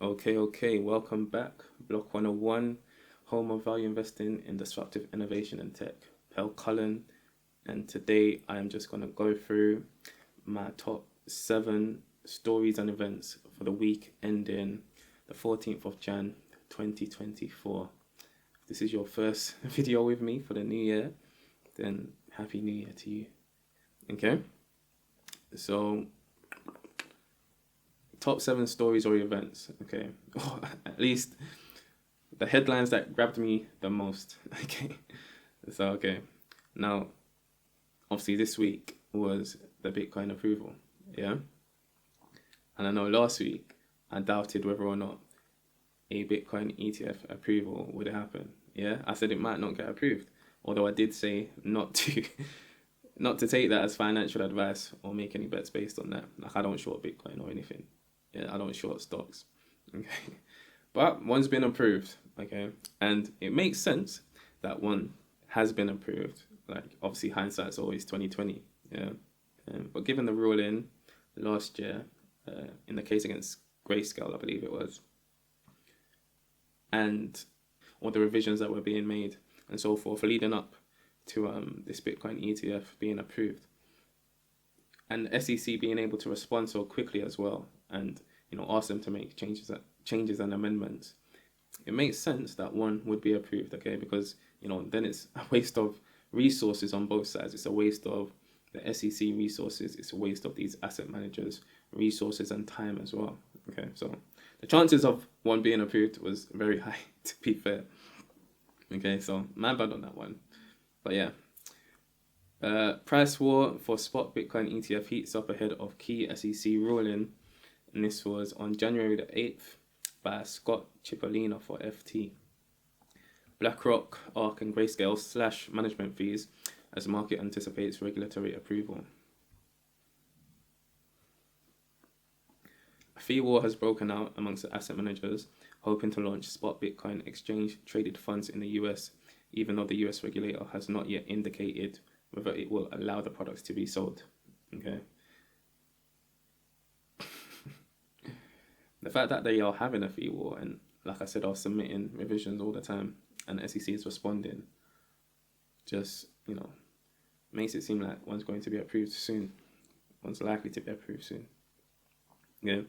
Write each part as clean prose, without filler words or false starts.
Okay, welcome back. Block 101, home of value investing in disruptive innovation and tech. Pel Cullen, and today I am just going to go through my top 7 stories and events for the week ending the 14th of Jan 2024. If this is your first video with me for the new year, then Happy New Year to you. Okay, so top 7 stories or events, okay, or at least the headlines that grabbed me the most. Okay, now obviously this week was the Bitcoin approval, yeah, and I know last week I doubted whether or not a Bitcoin ETF approval would happen. Yeah, I said it might not get approved, although I did say not to not to take that as financial advice or make any bets based on that. Like, I don't short Bitcoin or anything. Yeah, I don't short stocks. Okay, but one's been approved. Okay, and it makes sense that one has been approved. Like, obviously hindsight's always 2020. Yeah, but given the ruling last year, in the case against Grayscale, I believe it was, and all the revisions that were being made and so forth leading up to this Bitcoin ETF being approved, and SEC being able to respond so quickly as well, and ask them to make changes and amendments, it makes sense that one would be approved. Okay, because then it's a waste of resources on both sides. It's a waste of the SEC resources. It's a waste of these asset managers' resources and time as well. Okay, so the chances of one being approved was very high, to be fair. Okay, so my bad on that one. But yeah, price war for spot Bitcoin ETF heats up ahead of key SEC ruling, and this was on January the 8th by Scott Cipollina for FT. BlackRock, ARK and Grayscale slash management fees as the market anticipates regulatory approval. A fee war has broken out amongst the asset managers hoping to launch spot Bitcoin exchange traded funds in the US, even though the US regulator has not yet indicated whether it will allow the products to be sold. Okay. The fact that they are having a fee war and, like I said, are submitting revisions all the time and SEC is responding, just, makes it seem like one's going to be approved soon. One's likely to be approved soon. Yeah.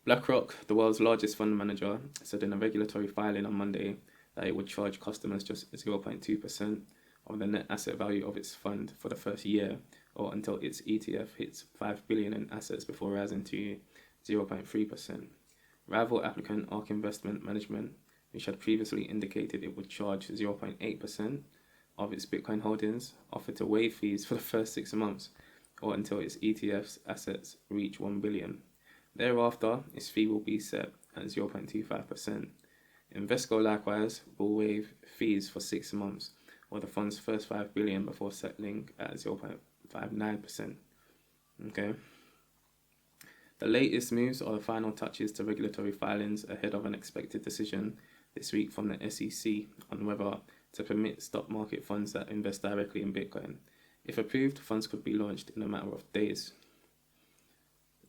BlackRock, the world's largest fund manager, said in a regulatory filing on Monday that it would charge customers just 0.2% of the net asset value of its fund for the first year, or until its ETF hits $5 billion in assets before rising to 0.3%. Rival applicant ARK Investment Management, which had previously indicated it would charge 0.8% of its Bitcoin holdings, offered to waive fees for the first 6 months, or until its ETF's assets reach $1 billion. Thereafter, its fee will be set at 0.25%. Invesco likewise will waive fees for 6 months, or the fund's first $5 billion before settling at 0.59%. Okay. The latest moves are the final touches to regulatory filings ahead of an expected decision this week from the SEC on whether to permit stock market funds that invest directly in Bitcoin. If approved, funds could be launched in a matter of days.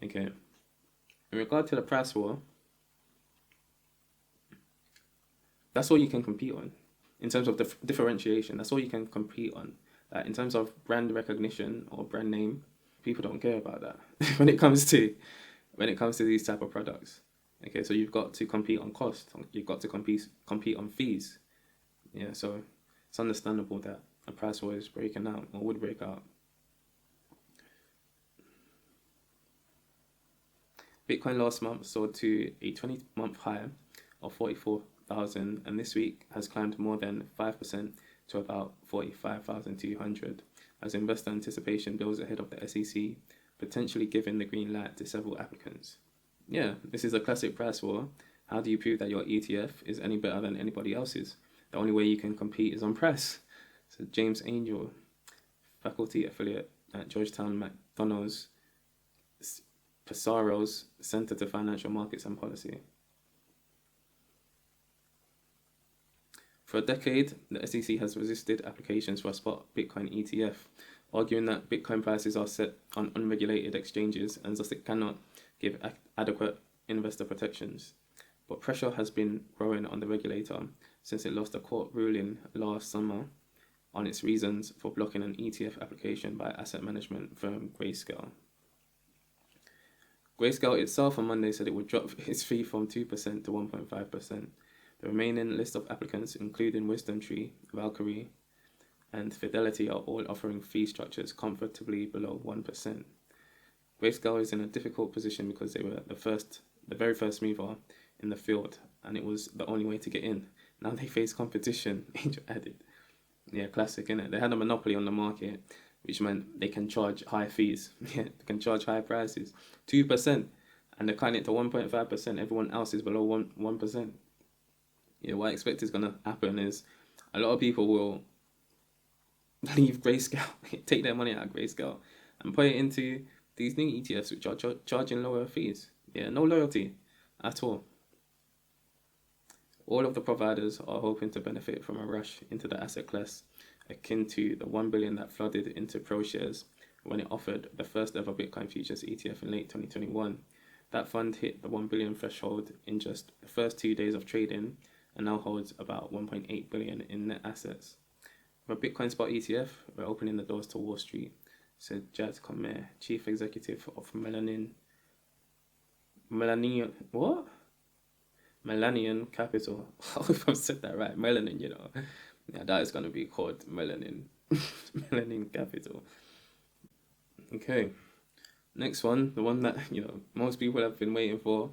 Okay. In regard to the price war, that's all you can compete on. In terms of differentiation, that's all you can compete on. In terms of brand recognition or brand name, people don't care about that when it comes to these type of products. Okay, so you've got to compete on cost. You've got to compete on fees. Yeah, so it's understandable that a price war is breaking out or would break out. Bitcoin last month soared to a 20-month high of 44,000, and this week has climbed more than 5% to about 45,200 as investor anticipation builds ahead of the SEC, potentially giving the green light to several applicants. Yeah, this is a classic price war. How do you prove that your ETF is any better than anybody else's? The only way you can compete is on price. So James Angel, faculty affiliate at Georgetown McDonough's Pesaro's Center to Financial Markets and Policy. For a decade, the SEC has resisted applications for a spot Bitcoin ETF, arguing that Bitcoin prices are set on unregulated exchanges and thus it cannot give adequate investor protections, but pressure has been growing on the regulator since it lost a court ruling last summer on its reasons for blocking an ETF application by asset management firm Grayscale. Grayscale itself on Monday said it would drop its fee from 2% to 1.5%. The remaining list of applicants, including WisdomTree, Valkyrie, and Fidelity, are all offering fee structures comfortably below 1%. Grayscale is in a difficult position because they were the very first mover in the field, and it was the only way to get in. Now they face competition, Angel added. Yeah, classic, innit? They had a monopoly on the market, which meant they can charge high fees. Yeah, they can charge high prices. 2%, and they're cutting it to 1.5%. Everyone else is below 1%. Yeah, what I expect is going to happen is a lot of people will leave Grayscale, take their money out of Grayscale, and put it into these new ETFs, which are charging lower fees. Yeah, no loyalty at all. All of the providers are hoping to benefit from a rush into the asset class, akin to the 1 billion that flooded into ProShares when it offered the first ever Bitcoin futures ETF in late 2021. That fund hit the 1 billion threshold in just the first 2 days of trading and now holds about 1.8 billion in net assets. With a Bitcoin spot ETF, we're opening the doors to Wall Street, said Jad Comer, chief executive of Millennium Capital. I hope I've said that right. Melanin, you know. Yeah, that is going to be called Melanin. Melanin Capital. Okay. Next one, the one that, most people have been waiting for.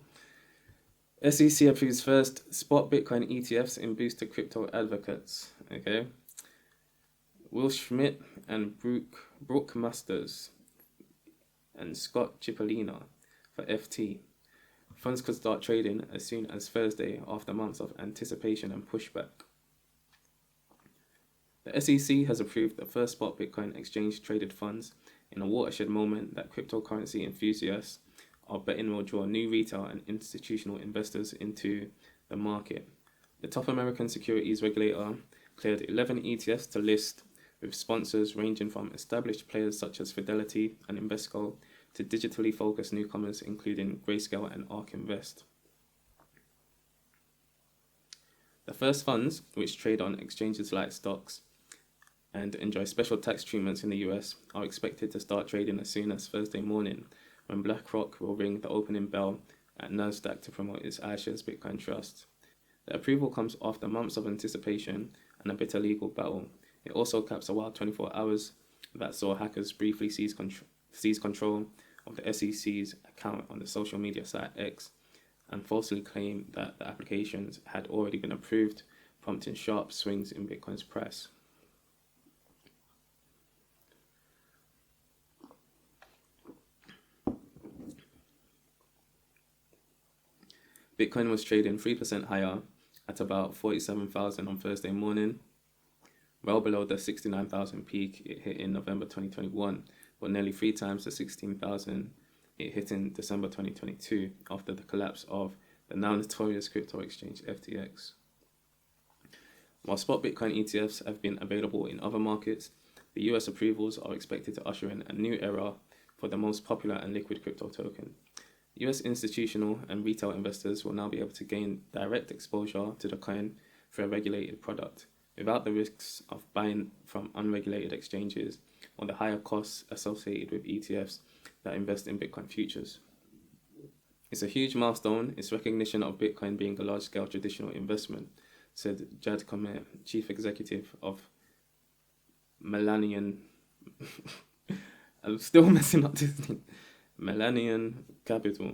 SEC approves first spot Bitcoin ETFs in boost to crypto advocates. Okay. Will Schmidt and Brooke Masters and Scott Cipollina for FT. Funds could start trading as soon as Thursday after months of anticipation and pushback. The SEC has approved the first spot Bitcoin exchange-traded funds in a watershed moment that cryptocurrency enthusiasts are betting will draw new retail and institutional investors into the market. The top American securities regulator cleared 11 ETFs to list, with sponsors ranging from established players such as Fidelity and Invesco to digitally focused newcomers including Grayscale and ARK Invest. The first funds, which trade on exchanges like stocks and enjoy special tax treatments in the US, are expected to start trading as soon as Thursday morning, when BlackRock will ring the opening bell at Nasdaq to promote its iShares Bitcoin Trust. The approval comes after months of anticipation and a bitter legal battle. It also caps a wild 24 hours that saw hackers briefly seize control of the SEC's account on the social media site X and falsely claim that the applications had already been approved, prompting sharp swings in Bitcoin's price. Bitcoin was trading 3% higher at about 47,000 on Thursday morning, well below the 69,000 peak it hit in November 2021, but nearly 3 times the 16,000 it hit in December 2022 after the collapse of the now notorious crypto exchange FTX. While spot Bitcoin ETFs have been available in other markets, the US approvals are expected to usher in a new era for the most popular and liquid crypto token. US institutional and retail investors will now be able to gain direct exposure to the coin through a regulated product, without the risks of buying from unregulated exchanges or the higher costs associated with ETFs that invest in Bitcoin futures. It's a huge milestone, its recognition of Bitcoin being a large-scale traditional investment, said Jad Comer, chief executive of Millennium. I'm still messing up this name. Millennium Capital,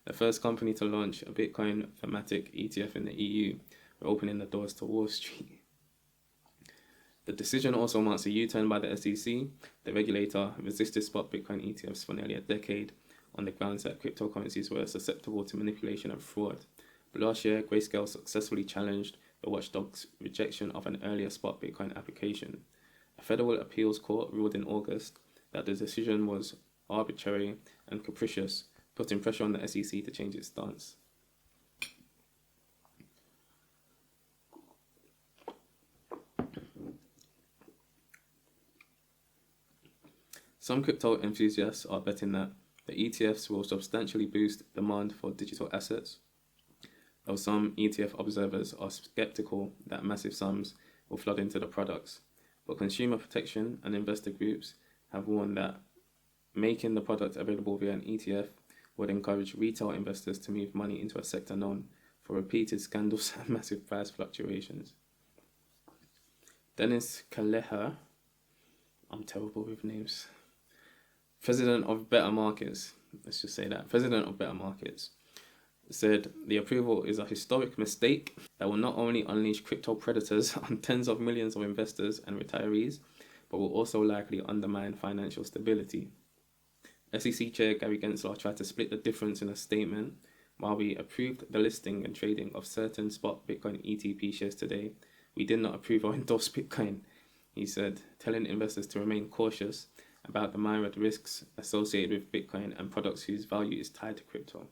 the first company to launch a Bitcoin thematic ETF in the EU, are opening the doors to Wall Street. The decision also marks a U-turn by the SEC. The regulator resisted spot Bitcoin ETFs for nearly a decade on the grounds that cryptocurrencies were susceptible to manipulation and fraud. But last year, Grayscale successfully challenged the watchdog's rejection of an earlier spot Bitcoin application. A federal appeals court ruled in August that the decision was arbitrary and capricious, putting pressure on the SEC to change its stance. Some crypto enthusiasts are betting that The ETFs will substantially boost demand for digital assets, though some ETF observers are skeptical that massive sums will flood into the products. But consumer protection and investor groups have warned that making the product available via an ETF would encourage retail investors to move money into a sector known for repeated scandals and massive price fluctuations. Dennis Kaleher, I'm terrible with names, president of Better Markets, let's just say that, president of Better Markets, said the approval is a historic mistake that will not only unleash crypto predators on tens of millions of investors and retirees, but will also likely undermine financial stability. SEC Chair Gary Gensler tried to split the difference in a statement. While we approved the listing and trading of certain spot Bitcoin ETP shares today, we did not approve or endorse Bitcoin, he said, telling investors to remain cautious about the myriad risks associated with Bitcoin and products whose value is tied to crypto.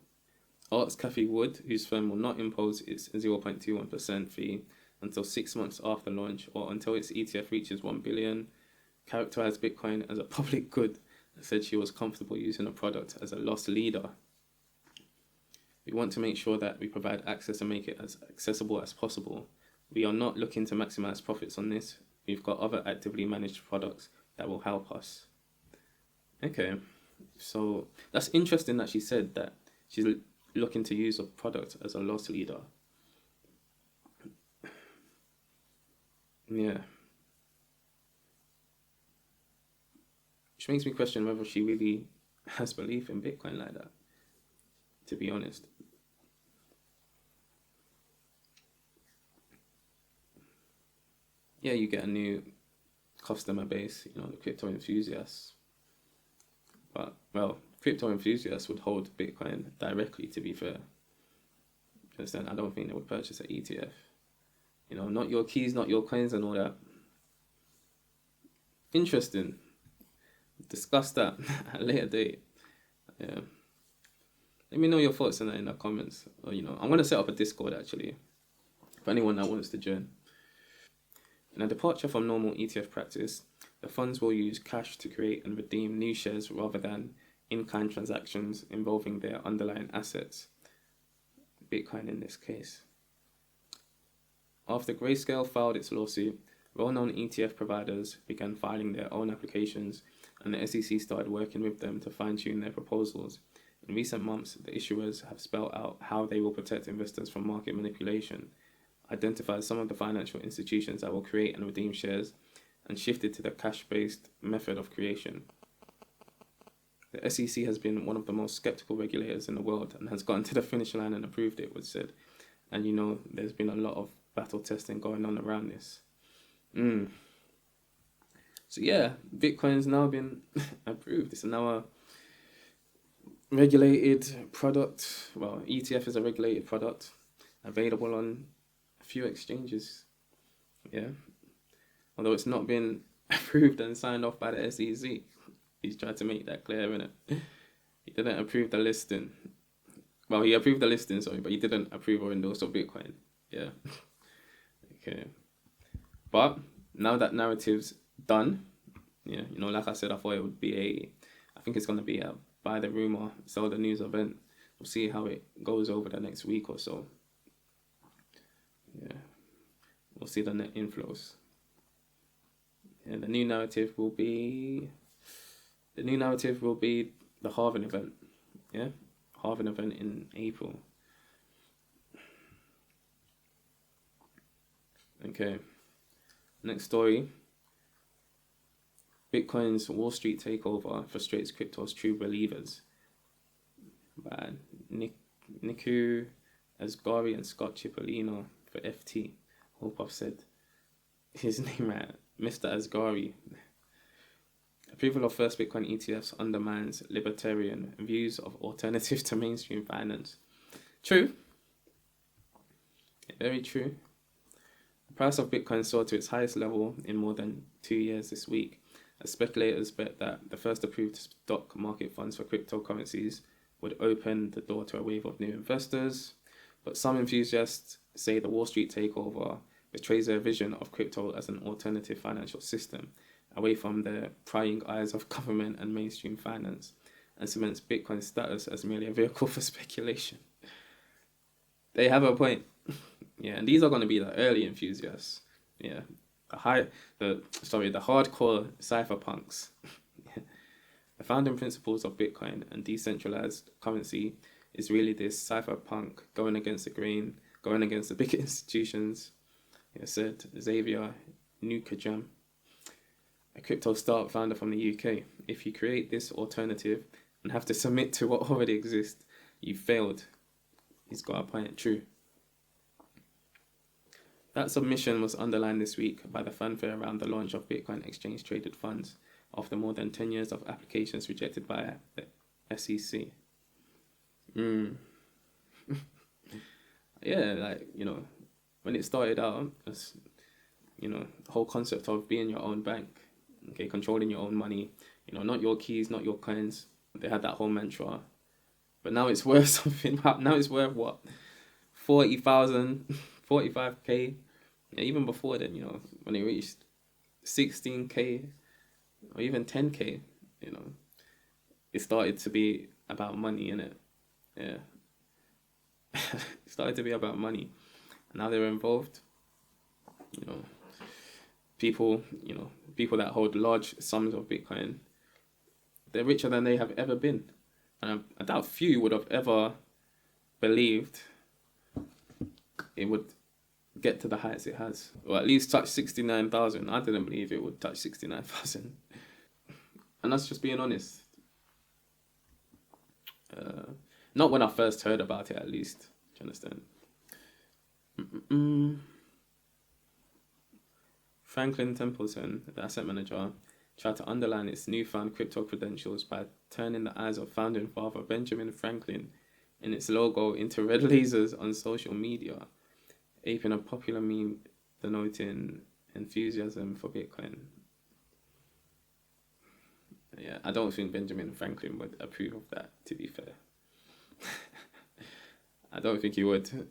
Arts Cafe Wood, whose firm will not impose its 0.21% fee until 6 months after launch or until its ETF reaches 1 billion, characterized Bitcoin as a public good and said she was comfortable using the product as a loss leader. We want to make sure that we provide access and make it as accessible as possible. We are not looking to maximize profits on this. We've got other actively managed products that will help us. Okay, so that's interesting that she said that she's looking to use a product as a loss leader. Yeah. Which makes me question whether she really has belief in Bitcoin like that, to be honest. Yeah, you get a new customer base, the crypto enthusiasts. But, well, crypto enthusiasts would hold Bitcoin directly, to be fair. Understand? I don't think they would purchase an ETF. Not your keys, not your coins and all that. Interesting. Discuss that at a later date. Yeah. Let me know your thoughts on that in the comments. Or, I'm going to set up a Discord, actually, for anyone that wants to join. In a departure from normal ETF practice, the funds will use cash to create and redeem new shares rather than in-kind transactions involving their underlying assets, Bitcoin in this case. After Grayscale filed its lawsuit, well-known ETF providers began filing their own applications, and the SEC started working with them to fine-tune their proposals. In recent months, the issuers have spelled out how they will protect investors from market manipulation, identified some of the financial institutions that will create and redeem shares, and shifted to the cash-based method of creation. The SEC has been one of the most skeptical regulators in the world and has gotten to the finish line and approved it, was said. And there's been a lot of battle testing going on around this. So yeah, Bitcoin's now been approved. It's now a regulated product. Well, ETF is a regulated product available on a few exchanges. Yeah. Although it's not been approved and signed off by the SEC. He's tried to make that clear, innit? He didn't approve the listing. Well, he approved the listing, sorry, but he didn't approve or endorse of Bitcoin. Yeah. Okay. But now that narrative's done, yeah, like I said, I thought it would be I think it's going to be a buy the rumor, sell the news event. We'll see how it goes over the next week or so. Yeah. We'll see the net inflows. And the new narrative will be the halving event. Yeah? Halving event in April. Okay. Next story. Bitcoin's Wallstreet takeover frustrates crypto's true believers. By Niku Asghari and Scott Cipollino for FT. Hope I've said his name right. Mr. Asghari. Approval of first Bitcoin ETFs undermines libertarian views of alternatives to mainstream finance. True. Very true. The price of Bitcoin soared to its highest level in more than 2 years this week, as speculators bet that the first approved stock market funds for cryptocurrencies would open the door to a wave of new investors. But some enthusiasts say the Wallstreet takeover betrays their vision of crypto as an alternative financial system, away from the prying eyes of government and mainstream finance, and cements Bitcoin's status as merely a vehicle for speculation. They have a point. Yeah, and these are going to be the early enthusiasts. Yeah, the hardcore cypherpunks. The founding principles of Bitcoin and decentralized currency is really this cypherpunk going against the grain, going against the big institutions. It said Xavier Nukajam, a crypto startup founder from the UK. If you create this alternative and have to submit to what already exists, you failed. He's got a point, true. That submission was underlined this week by the fanfare around the launch of Bitcoin exchange-traded funds after more than 10 years of applications rejected by the SEC. Yeah, like, when it started out, as, the whole concept of being your own bank, okay, controlling your own money, not your keys, not your coins. They had that whole mantra. But now it's worth something. Now it's worth what? 40,000, 45K. Yeah, even before then, when it reached 16K or even 10K, it started to be about money, innit? Yeah. It started to be about money. And now they're involved. People that hold large sums of Bitcoin, they're richer than they have ever been. And I doubt few would have ever believed it would get to the heights it has, or at least touch 69,000. I didn't believe it would touch 69,000. And that's just being honest. Not when I first heard about it, at least. Do you understand? Franklin Templeton, the asset manager, tried to underline its newfound crypto credentials by turning the eyes of founding father Benjamin Franklin in its logo into red lasers on social media, aping a popular meme denoting enthusiasm for Bitcoin. Yeah, I don't think Benjamin Franklin would approve of that, to be fair. I don't think he would.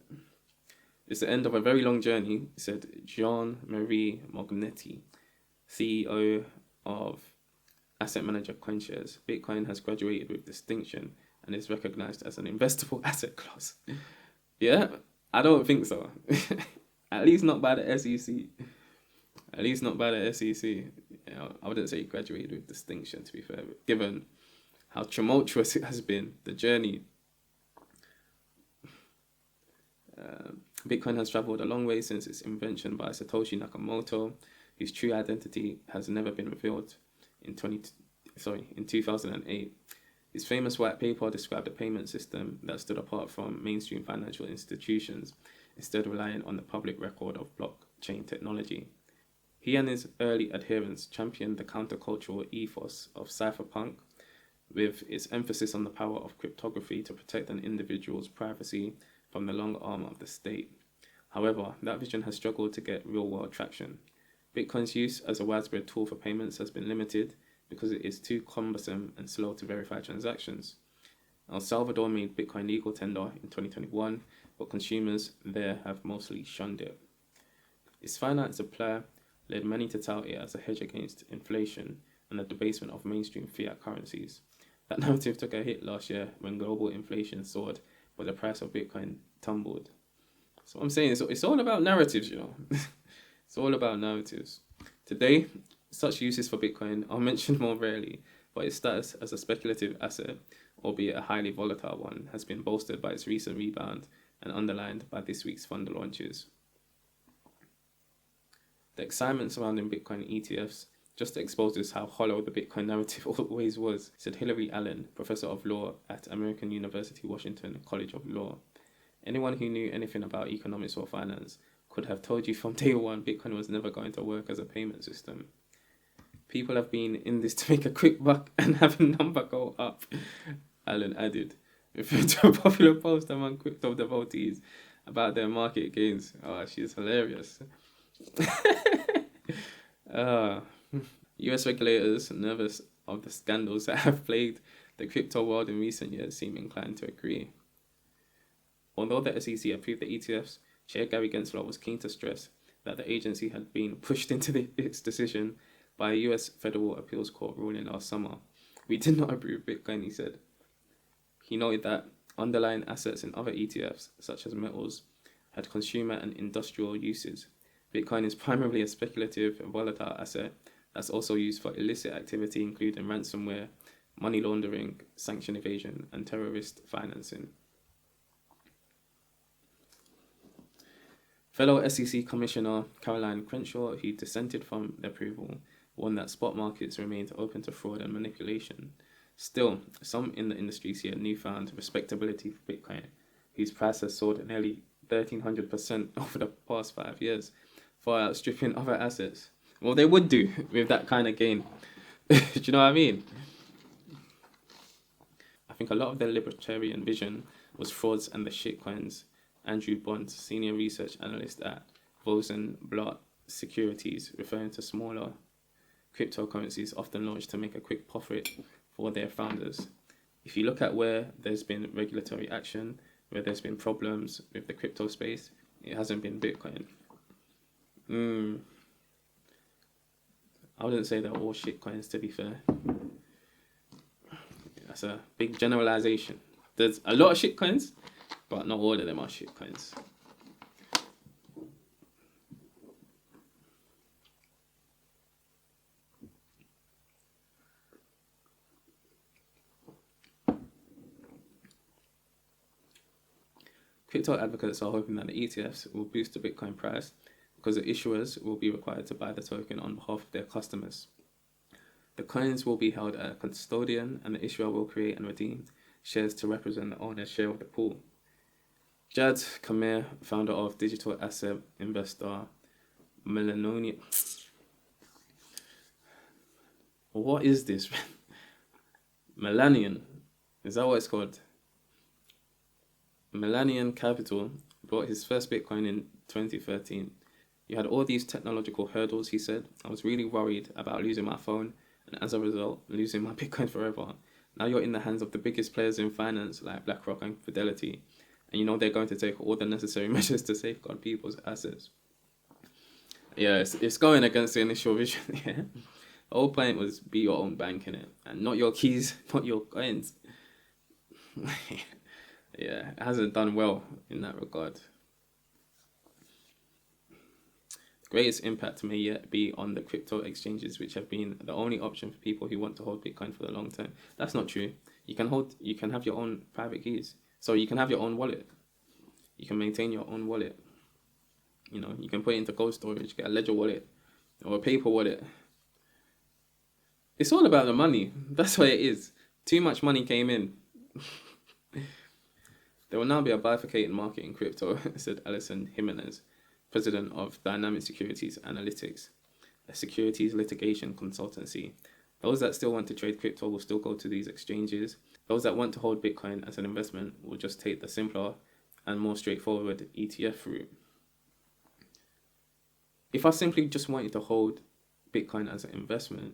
It's the end of a very long journey, said Jean-Marie Mognetti, CEO of asset manager CoinShares. Bitcoin has graduated with distinction and is recognized as an investable asset class. Yeah, I don't think so. At least not by the SEC. At least not by the SEC. I wouldn't say graduated with distinction, to be fair, given how tumultuous it has been, the journey. Bitcoin has traveled a long way since its invention by Satoshi Nakamoto, whose true identity has never been revealed in 2008. His famous white paper described a payment system that stood apart from mainstream financial institutions, instead relying on the public record of blockchain technology. He and his early adherents championed the countercultural ethos of cypherpunk, with its emphasis on the power of cryptography to protect an individual's privacy from the long arm of the state. However, that vision has struggled to get real-world traction. Bitcoin's use as a widespread tool for payments has been limited because it is too cumbersome and slow to verify transactions. El Salvador made Bitcoin legal tender in 2021, but consumers there have mostly shunned it. Its finite supply led many to tout it as a hedge against inflation and the debasement of mainstream fiat currencies. That narrative took a hit last year when global inflation soared, but the price of Bitcoin tumbled. So I'm saying it's all about narratives, It's all about narratives. Today, such uses for Bitcoin are mentioned more rarely, but its status as a speculative asset, albeit a highly volatile one, has been bolstered by its recent rebound and underlined by this week's fund launches. The excitement surrounding Bitcoin ETFs just exposes how hollow the Bitcoin narrative always was, said Hilary Allen, professor of law at American University Washington College of Law. Anyone who knew anything about economics or finance could have told you from day one Bitcoin was never going to work as a payment system. People have been in this to make a quick buck and have a number go up, Allen added, referring to a popular post among crypto devotees about their market gains. Oh, she's hilarious. US regulators, nervous of the scandals that have plagued the crypto world in recent years, seem inclined to agree. Although the SEC approved the ETFs, Chair Gary Gensler was keen to stress that the agency had been pushed into its decision by a US federal appeals court ruling last summer. We did not approve Bitcoin, he said. He noted that underlying assets in other ETFs, such as metals, had consumer and industrial uses. Bitcoin is primarily a speculative and volatile asset that's also used for illicit activity, including ransomware, money laundering, sanction evasion, and terrorist financing. Fellow SEC Commissioner Caroline Crenshaw, who dissented from the approval, warned that spot markets remained open to fraud and manipulation. Still, some in the industry see a newfound respectability for Bitcoin, whose price has soared nearly 1,300% over the past 5 years, far outstripping other assets. Well, they would do with that kind of gain. Do you know what I mean? I think a lot of their libertarian vision was frauds and the shitcoins. Andrew Bond, senior research analyst at Rosenblatt Securities, referring to smaller cryptocurrencies often launched to make a quick profit for their founders. If you look at where there's been regulatory action, where there's been problems with the crypto space, it hasn't been Bitcoin. I wouldn't say they're all shitcoins, to be fair. That's a big generalization. There's a lot of shitcoins, but not all of them are shitcoins. Crypto advocates are hoping that the ETFs will boost the Bitcoin price because the issuers will be required to buy the token on behalf of their customers. The coins will be held at a custodian, and the issuer will create and redeem shares to represent the owner's share of the pool. Jad Kamer, founder of digital asset investor Melanonia. What is this? Melanian. Is that what it's called? Melanian Capital bought his first Bitcoin in 2013. You had all these technological hurdles, he said. I was really worried about losing my phone and as a result, losing my Bitcoin forever. Now you're in the hands of the biggest players in finance like BlackRock and Fidelity. And you know they're going to take all the necessary measures to safeguard people's assets. Yeah, it's going against the initial vision. Yeah. The whole point was be your own bank, innit? And not your keys, not your coins. Yeah, it hasn't done well in that regard. The greatest impact may yet be on the crypto exchanges, which have been the only option for people who want to hold Bitcoin for the long term. That's not true. You can have your own private keys. So you can have your own wallet. You can maintain your own wallet. You know, you can put it into cold storage, get a ledger wallet or a paper wallet. It's all about the money. That's what it is. Too much money came in. There will now be a bifurcated market in crypto, said Alison Jimenez, president of Dynamic Securities Analytics, a securities litigation consultancy. Those that still want to trade crypto will still go to these exchanges. Those that want to hold Bitcoin as an investment will just take the simpler and more straightforward ETF route. If I simply just wanted to hold Bitcoin as an investment,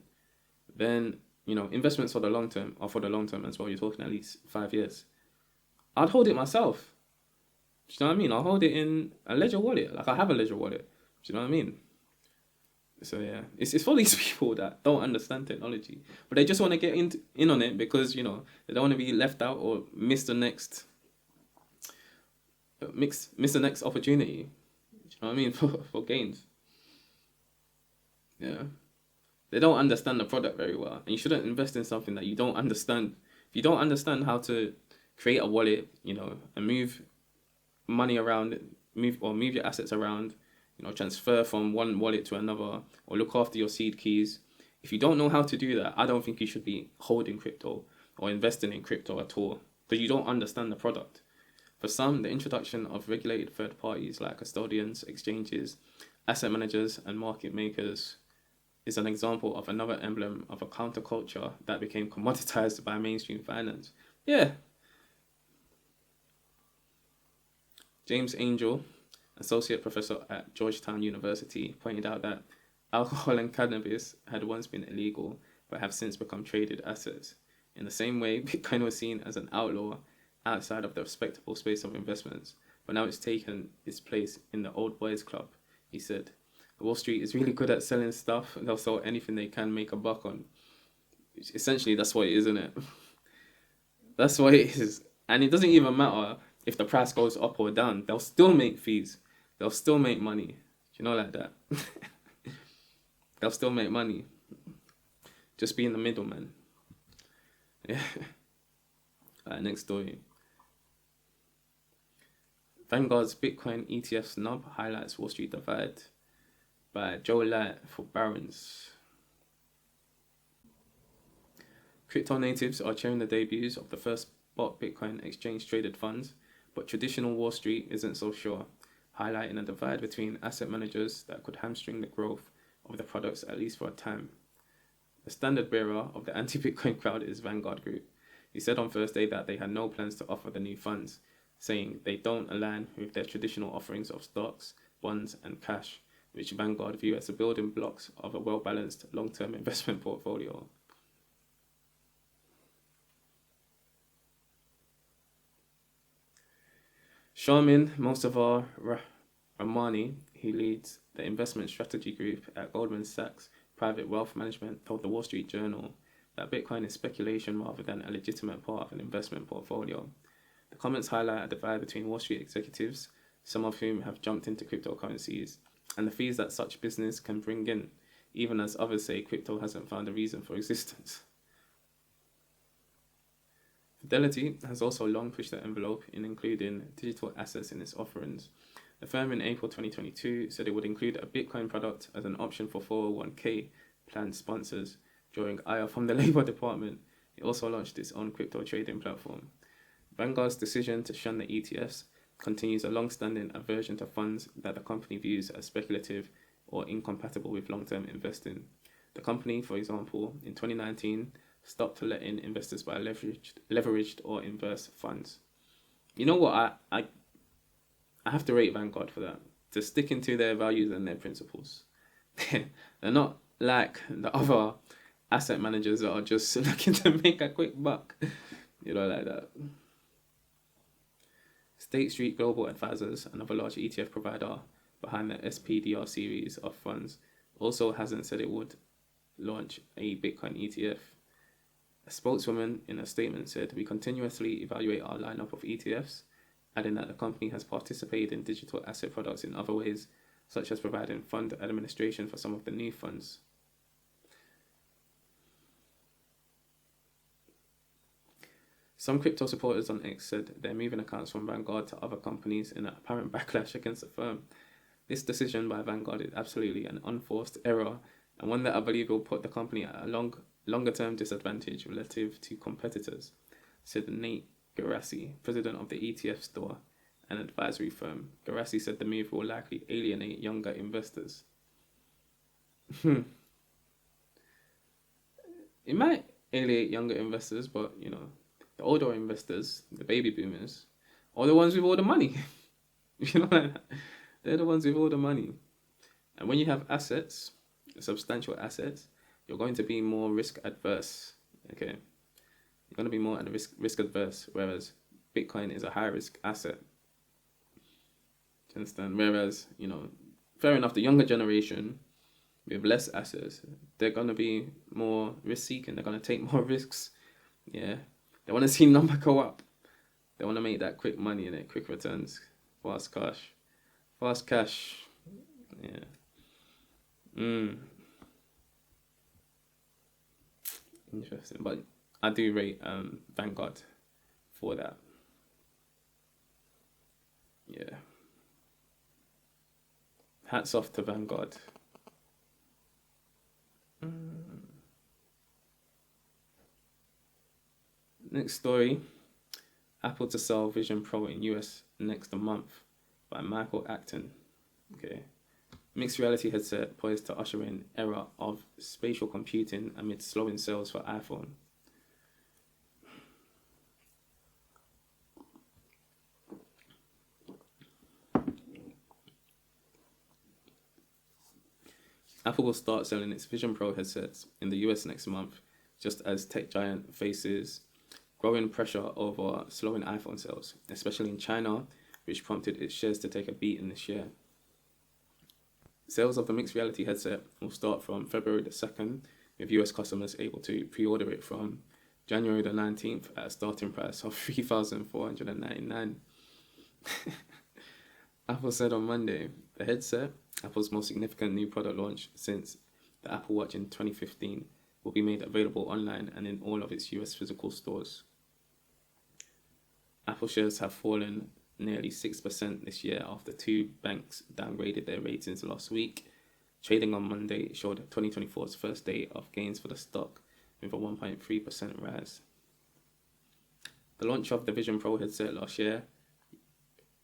then, you know, investments for the long term, or for the long term as well, you're talking at least 5 years. I'd hold it myself. Do you know what I mean? I'll hold it in a ledger wallet. Like I have a ledger wallet. Do you know what I mean? So yeah, it's for these people that don't understand technology, but they just want to get in on it because, you know, they don't want to be left out or miss the next opportunity. Do you know what I mean? For gains. Yeah, they don't understand the product very well, and you shouldn't invest in something that you don't understand. If you don't understand how to create a wallet, you know, and move money around, move your assets around, you know, transfer from one wallet to another, or look after your seed keys. If you don't know how to do that, I don't think you should be holding crypto or investing in crypto at all, because you don't understand the product. For some, the introduction of regulated third parties like custodians, exchanges, asset managers, and market makers is an example of another emblem of a counterculture that became commoditized by mainstream finance. Yeah. James Angel, associate professor at Georgetown University, pointed out that alcohol and cannabis had once been illegal but have since become traded assets. In the same way, Bitcoin was seen as an outlaw outside of the respectable space of investments, but now it's taken its place in the old boys club, he said. Wallstreet is really good at selling stuff, and they'll sell anything they can make a buck on. Essentially, that's what it is, isn't it? That's what it is. And it doesn't even matter if the price goes up or down. They'll still make fees. They'll still make money. You know, like that. They'll still make money. Just being the middleman. Yeah. Alright, next story. Vanguard's Bitcoin ETF snub highlights Wall Street divide by Joe Light for Barron's. Crypto natives are cheering the debuts of the first spot Bitcoin exchange traded funds, but traditional Wall Street isn't so sure, highlighting a divide between asset managers that could hamstring the growth of the products at least for a time. The standard bearer of the anti-Bitcoin crowd is Vanguard Group. He said on Thursday that they had no plans to offer the new funds, saying they don't align with their traditional offerings of stocks, bonds, and cash, which Vanguard view as the building blocks of a well-balanced long-term investment portfolio. Sharmin Mostafa Rahmani, he leads the investment strategy group at Goldman Sachs Private Wealth Management, told the Wall Street Journal that Bitcoin is speculation rather than a legitimate part of an investment portfolio. The comments highlight a divide between Wall Street executives, some of whom have jumped into cryptocurrencies, and the fees that such business can bring in, even as others say crypto hasn't found a reason for existence. Fidelity has also long pushed the envelope in including digital assets in its offerings. The firm in April 2022 said it would include a Bitcoin product as an option for 401k plan sponsors. During ire from the Labour Department, it also launched its own crypto trading platform. Vanguard's decision to shun the ETFs continues a long-standing aversion to funds that the company views as speculative or incompatible with long-term investing. The company, for example, in 2019, stopped letting investors buy leveraged or inverse funds. You know what? I have to rate Vanguard for that. To sticking to their values and their principles. They're not like the other asset managers that are just looking to make a quick buck. You know, like that. State Street Global Advisors, another large ETF provider behind the SPDR series of funds, also hasn't said it would launch a Bitcoin ETF. A spokeswoman in a statement said, "We continuously evaluate our lineup of ETFs," adding that the company has participated in digital asset products in other ways, such as providing fund administration for some of the new funds. Some crypto supporters on X said they're moving accounts from Vanguard to other companies in an apparent backlash against the firm. This decision by Vanguard is absolutely an unforced error, and one that I believe will put the company at a longer-term disadvantage relative to competitors, said Nate Garassi, president of the ETF store, an advisory firm. Garassi said the move will likely alienate younger investors. It might alienate younger investors, but, you know, the older investors, the baby boomers, are the ones with all the money. You know, like that. They're the ones with all the money. And when you have assets, substantial assets, you're going to be more risk adverse. Okay, you're going to be more risk adverse, whereas Bitcoin is a high risk asset. Do you understand? Whereas, you know, fair enough, the younger generation with less assets, they're going to be more risk seeking. They're going to take more risks. Yeah, they want to see number go up. They want to make that quick money and quick returns, fast cash. Yeah. Interesting, but I do rate Vanguard for that. Yeah. Hats off to Vanguard. Next story. Apple to sell Vision Pro in US next month by Michael Acton. Okay. Mixed reality headset poised to usher in era of spatial computing amid slowing sales for iPhone. Apple will start selling its Vision Pro headsets in the US next month, just as tech giant faces growing pressure over slowing iPhone sales, especially in China, which prompted its shares to take a beating this year. Sales of the mixed reality headset will start from February the 2nd, with US customers able to pre-order it from January the 19th at a starting price of $3,499. Apple said on Monday, the headset, Apple's most significant new product launch since the Apple Watch in 2015, will be made available online and in all of its US physical stores. Apple shares have fallen nearly 6% this year after two banks downgraded their ratings last week. Trading on Monday showed 2024's first day of gains for the stock, with a 1.3% rise. The launch of the Vision Pro headset last year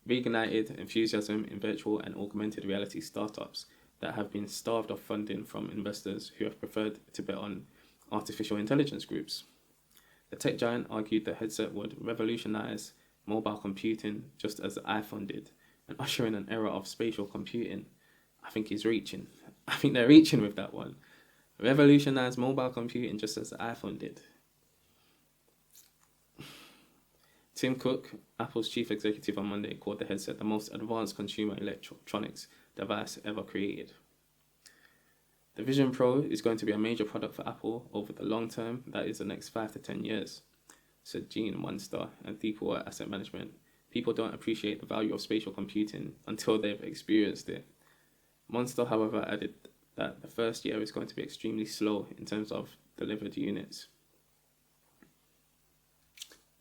reignited enthusiasm in virtual and augmented reality startups that have been starved of funding from investors who have preferred to bet on artificial intelligence groups. The tech giant argued the headset would revolutionize mobile computing just as the iPhone did, and usher in an era of spatial computing. I think they're reaching with that one. Revolutionize mobile computing just as the iPhone did. Tim Cook, Apple's chief executive, on Monday called the headset the most advanced consumer electronics device ever created. The Vision Pro is going to be a major product for Apple over the long term, that is the next 5 to 10 years, said Gene Munster at Deloitte Asset Management. People don't appreciate the value of spatial computing until they've experienced it. Munster, however, added that the first year is going to be extremely slow in terms of delivered units.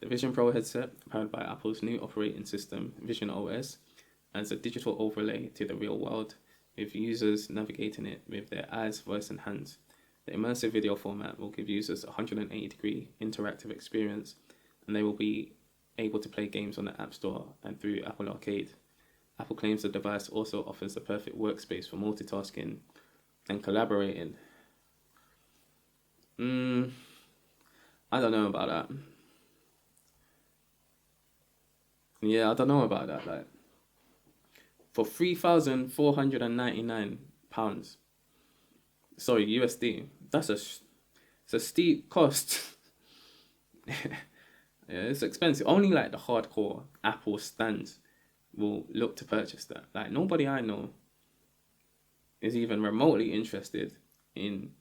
The Vision Pro headset, powered by Apple's new operating system, Vision OS, adds a digital overlay to the real world, with users navigating it with their eyes, voice, and hands. The immersive video format will give users a 180-degree interactive experience, and they will be able to play games on the App Store and through Apple Arcade. Apple claims the device also offers the perfect workspace for multitasking and collaborating. I don't know about that. Yeah, I don't know about that. Like, for £3,499, sorry, USD, it's a steep cost. Yeah, it's expensive. Only like the hardcore Apple stands will look to purchase that. Like, nobody I know is even remotely interested in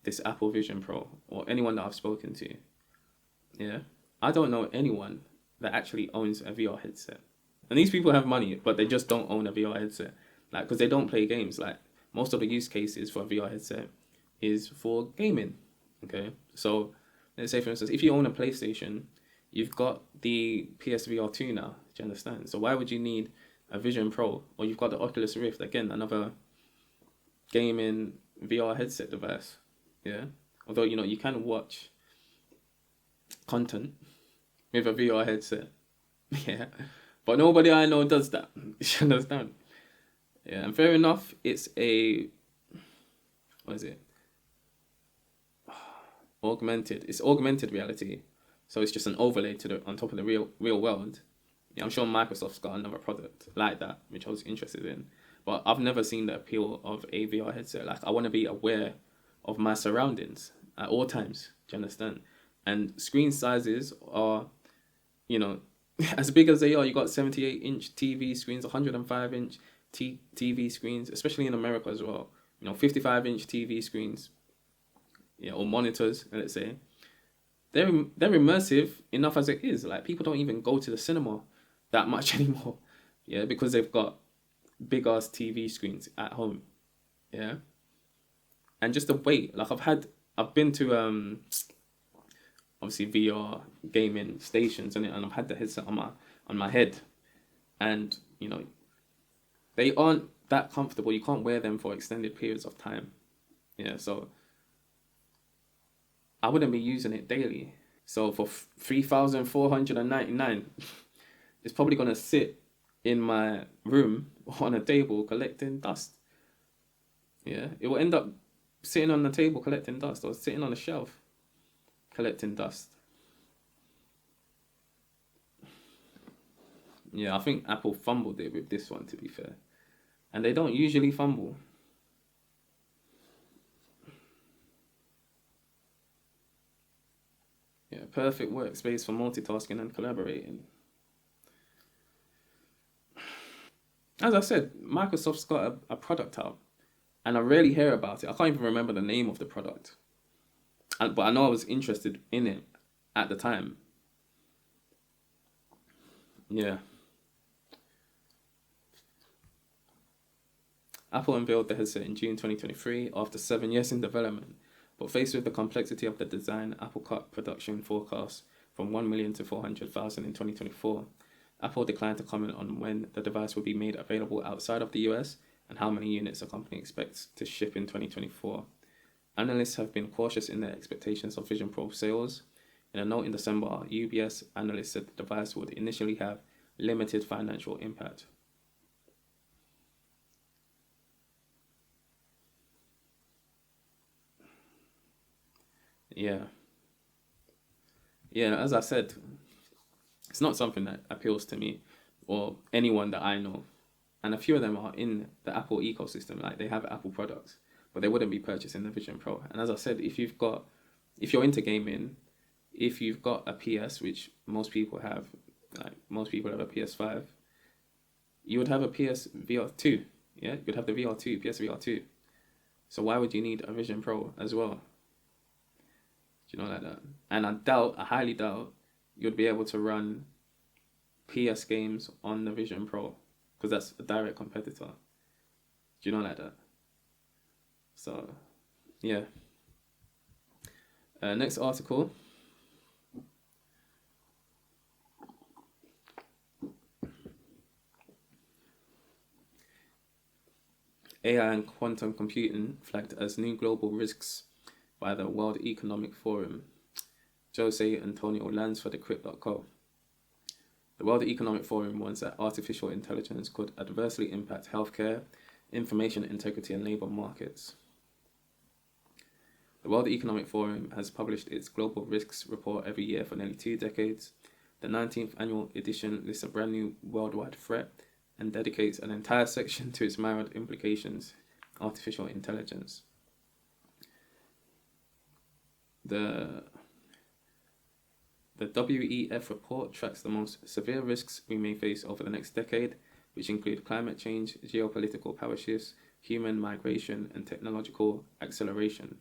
this Apple Vision Pro, or anyone that I've spoken to. Yeah, I don't know anyone that actually owns a VR headset. And these people have money, but they just don't own a VR headset. Like, because they don't play games. Like, most of the use cases for a VR headset is for gaming. Okay? So, let's say, for instance, if you own a PlayStation, you've got the PSVR 2 now. Do you understand? So why would you need a Vision Pro? Or you've got the Oculus Rift, again, another gaming VR headset device. Yeah? Although, you can watch content with a VR headset. Yeah. But nobody I know does that. You understand? Yeah, and fair enough, it's augmented reality. So it's just an overlay on top of the real world. Yeah, I'm sure Microsoft's got another product like that, which I was interested in. But I've never seen the appeal of a VR headset. Like, I want to be aware of my surroundings at all times. Do you understand? And screen sizes are, as big as they are. You got 78-inch TV screens, 105-inch TV screens, especially in America as well. 55-inch TV screens, or monitors, let's say. They're immersive enough as it is. Like, people don't even go to the cinema that much anymore, yeah, because they've got big ass TV screens at home, yeah. And just the weight, like I've been to obviously VR gaming stations, and I've had the headset on my head, and they aren't that comfortable. You can't wear them for extended periods of time, yeah. So I wouldn't be using it daily. So for $3,499, it's probably gonna sit in my room on a table collecting dust. Yeah, it will end up sitting on the table collecting dust, or sitting on a shelf collecting dust. Yeah, I think Apple fumbled it with this one, to be fair. And they don't usually fumble. Yeah, perfect workspace for multitasking and collaborating. As I said, Microsoft's got a product out, and I rarely hear about it. I can't even remember the name of the product. But I know I was interested in it, at the time. Yeah. Apple unveiled the headset in June 2023 after 7 years in development, but faced with the complexity of the design, Apple cut production forecasts from 1 million to 400,000 in 2024. Apple declined to comment on when the device will be made available outside of the US and how many units the company expects to ship in 2024. Analysts have been cautious in their expectations of Vision Pro sales. In a note in December, UBS analysts said the device would initially have limited financial impact. Yeah. Yeah, as I said, it's not something that appeals to me or anyone that I know. And a few of them are in the Apple ecosystem, like they have Apple products, but they wouldn't be purchasing the Vision Pro. And as I said, if you're into gaming, if you've got a PS, which most people have, like most people have a PS5, you would have a PSVR2. Yeah, you'd have the VR2, PSVR2. So why would you need a Vision Pro as well? Do you know, like that? And I highly doubt, you'd be able to run PS games on the Vision Pro because that's a direct competitor. Do you know, like that? So, yeah. Next article. AI and quantum computing flagged as new global risks by the World Economic Forum. Jose Antonio Lanz for Decrypt.co. The World Economic Forum warns that artificial intelligence could adversely impact healthcare, information integrity, and labor markets. The World Economic Forum has published its Global Risks Report every year for nearly 2 decades. The 19th annual edition lists a brand new worldwide threat and dedicates an entire section to its myriad implications, artificial intelligence. The WEF report tracks the most severe risks we may face over the next decade, which include climate change, geopolitical power shifts, human migration, and technological acceleration.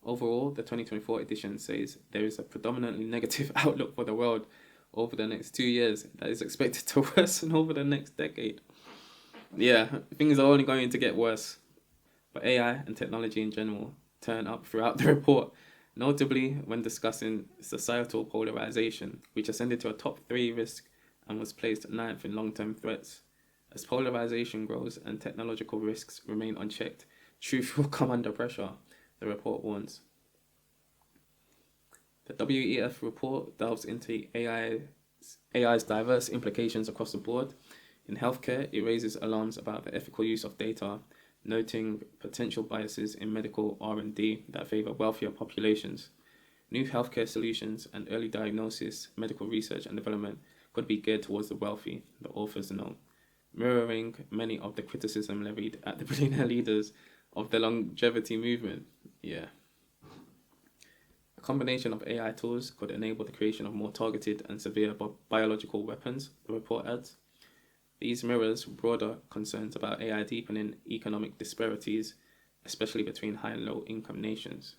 Overall, the 2024 edition says there is a predominantly negative outlook for the world over the next 2 years that is expected to worsen over the next decade. Yeah, things are only going to get worse. But AI and technology in general turn up throughout the report, notably when discussing societal polarization, which ascended to a top 3 risk and was placed 9th in long-term threats. As polarization grows and technological risks remain unchecked, truth will come under pressure, the report warns. The WEF report delves into AI's diverse implications across the board. In healthcare, it raises alarms about the ethical use of data, noting potential biases in medical R&D that favor wealthier populations. New healthcare solutions and early diagnosis, medical research and development could be geared towards the wealthy, the authors note, mirroring many of the criticism levied at the billionaire leaders of the longevity movement. Yeah. A combination of AI tools could enable the creation of more targeted and severe biological weapons, the report adds. These mirrors broader concerns about AI deepening economic disparities, especially between high and low income nations.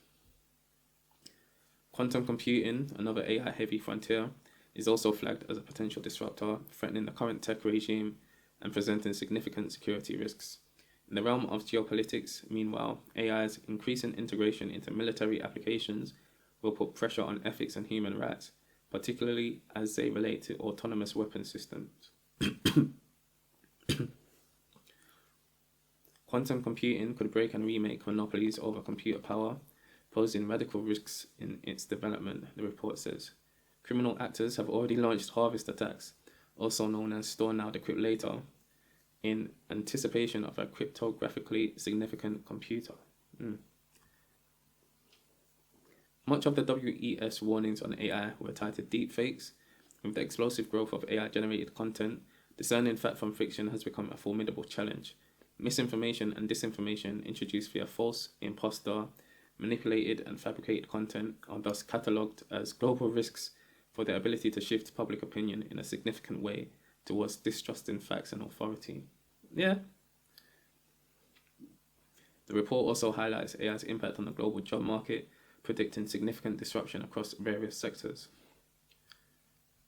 Quantum computing, another AI-heavy frontier, is also flagged as a potential disruptor, threatening the current tech regime and presenting significant security risks. In the realm of geopolitics, meanwhile, AI's increasing integration into military applications will put pressure on ethics and human rights, particularly as they relate to autonomous weapon systems. Quantum computing could break and remake monopolies over computer power, posing radical risks in its development, the report says. Criminal actors have already launched harvest attacks, also known as store now, decrypt later, in anticipation of a cryptographically significant computer. Much of the WES warnings on AI were tied to deepfakes. With the explosive growth of AI-generated content, discerning fact from fiction has become a formidable challenge. Misinformation and disinformation introduced via false, imposter, manipulated and fabricated content are thus catalogued as global risks for their ability to shift public opinion in a significant way towards distrusting facts and authority. Yeah. The report also highlights AI's impact on the global job market, predicting significant disruption across various sectors.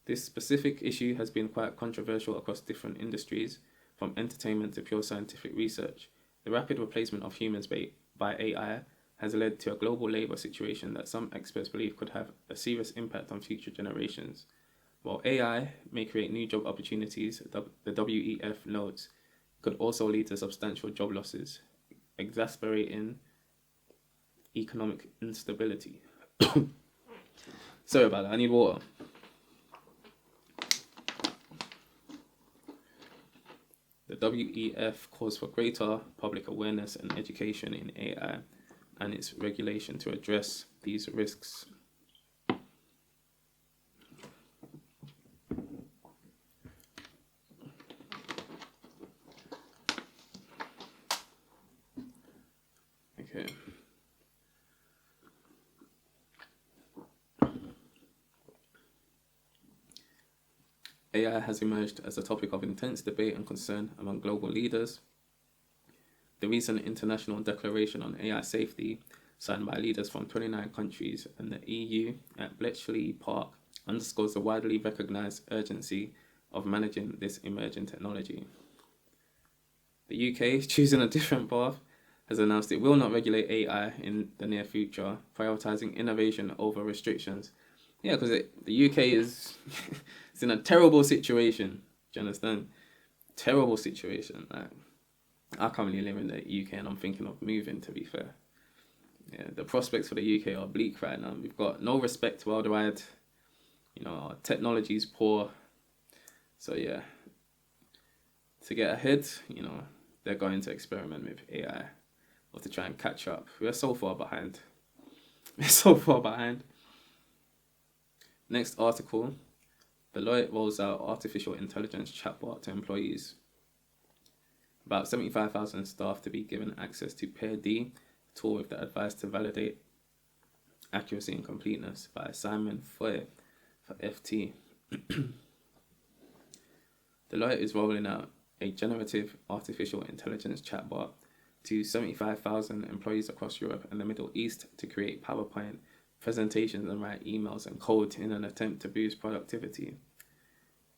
This specific issue has been quite controversial across different industries, from entertainment to pure scientific research. The rapid replacement of humans by AI has led to a global labour situation that some experts believe could have a serious impact on future generations. While AI may create new job opportunities, the WEF notes could also lead to substantial job losses, exacerbating economic instability. Sorry about that, I need water. The WEF calls for greater public awareness and education in AI and its regulation to address these risks. Okay. AI has emerged as a topic of intense debate and concern among global leaders. The recent International Declaration on AI Safety, signed by leaders from 29 countries and the EU at Bletchley Park, underscores the widely recognized urgency of managing this emerging technology. The UK, choosing a different path, has announced it will not regulate AI in the near future, prioritizing innovation over restrictions. Yeah, because the UK is it's in a terrible situation. Do you understand? Terrible situation. Like, I currently live in the UK and I'm thinking of moving, to be fair. Yeah, the prospects for the UK are bleak right now. We've got no respect worldwide. You know, our technology is poor. So yeah, to get ahead, you know, they're going to experiment with AI or to try and catch up. We're so far behind. We're so far behind. Next article, Deloitte rolls out artificial intelligence chatbot to employees. About 75,000 staff to be given access to PairD, a tool with the advice to validate accuracy and completeness, by Simon Foy for FT. Deloitte is rolling out a generative artificial intelligence chatbot to 75,000 employees across Europe and the Middle East to create PowerPoint presentations and write emails and code in an attempt to boost productivity.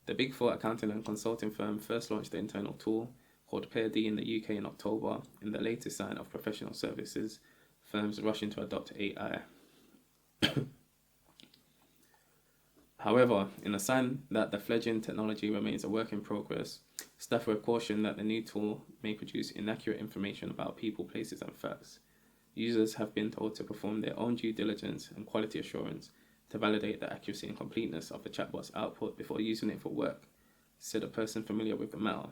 The Big Four accounting and consulting firm first launched the internal tool called PairD in the UK in October, in the latest sign of professional services firms rushing to adopt AI. However, in a sign that the fledgling technology remains a work in progress, staff were cautioned that the new tool may produce inaccurate information about people, places, and facts. Users have been told to perform their own due diligence and quality assurance to validate the accuracy and completeness of the chatbot's output before using it for work, said a person familiar with the matter.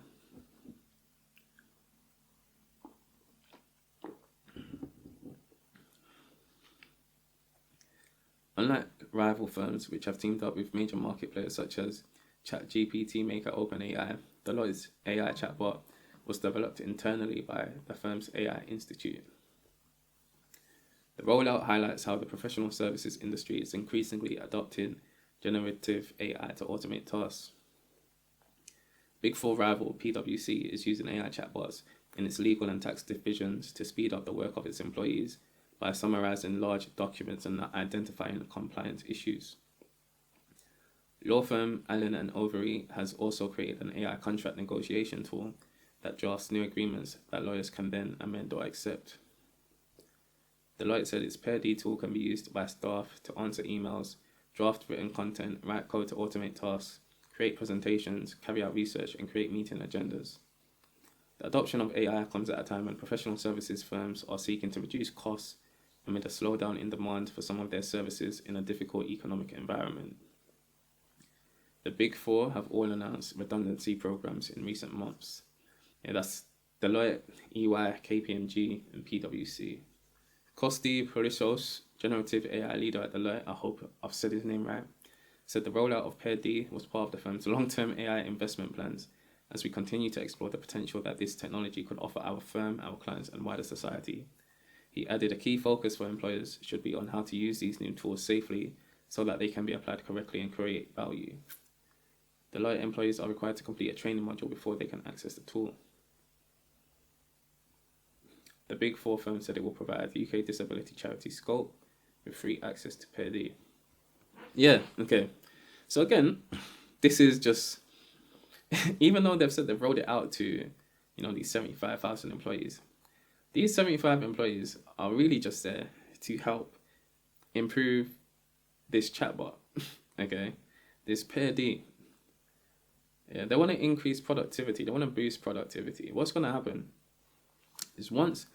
Unlike rival firms which have teamed up with major market players such as ChatGPT maker OpenAI, Deloitte's AI chatbot was developed internally by the firm's AI Institute. The rollout highlights how the professional services industry is increasingly adopting generative AI to automate tasks. Big Four rival PwC is using AI chatbots in its legal and tax divisions to speed up the work of its employees by summarizing large documents and identifying compliance issues. Law firm Allen and Overy has also created an AI contract negotiation tool that drafts new agreements that lawyers can then amend or accept. Deloitte said its PairD tool can be used by staff to answer emails, draft written content, write code to automate tasks, create presentations, carry out research, and create meeting agendas. The adoption of AI comes at a time when professional services firms are seeking to reduce costs amid a slowdown in demand for some of their services in a difficult economic environment. The Big Four have all announced redundancy programs in recent months. Yeah, that's Deloitte, EY, KPMG, and PwC. Kosti Polissos, generative AI leader at Deloitte, I hope I've said his name right, said the rollout of PairD was part of the firm's long-term AI investment plans as we continue to explore the potential that this technology could offer our firm, our clients, and wider society. He added a key focus for employers should be on how to use these new tools safely so that they can be applied correctly and create value. Deloitte employees are required to complete a training module before they can access the tool. The Big Four firm said it will provide the UK disability charity Scope with free access to PairD. Yeah, okay. So again, this is just, even though they've said they've rolled it out to, these 75,000 employees, these 75 employees are really just there to help improve this chatbot, okay? This PairD. Yeah, they want to increase productivity. They want to boost productivity. What's going to happen is once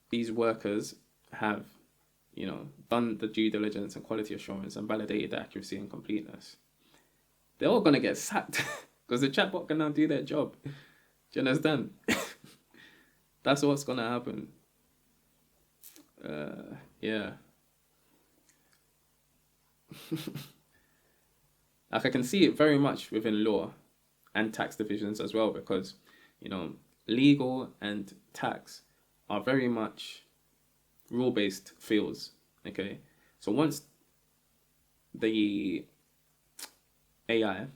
these workers have, done the due diligence and quality assurance and validated the accuracy and completeness, they're all going to get sacked because the chatbot can now do their job. Do you understand? That's what's going to happen. Yeah. Like I can see it very much within law and tax divisions as well, because, legal and tax are very much rule-based fields, okay? So once the AI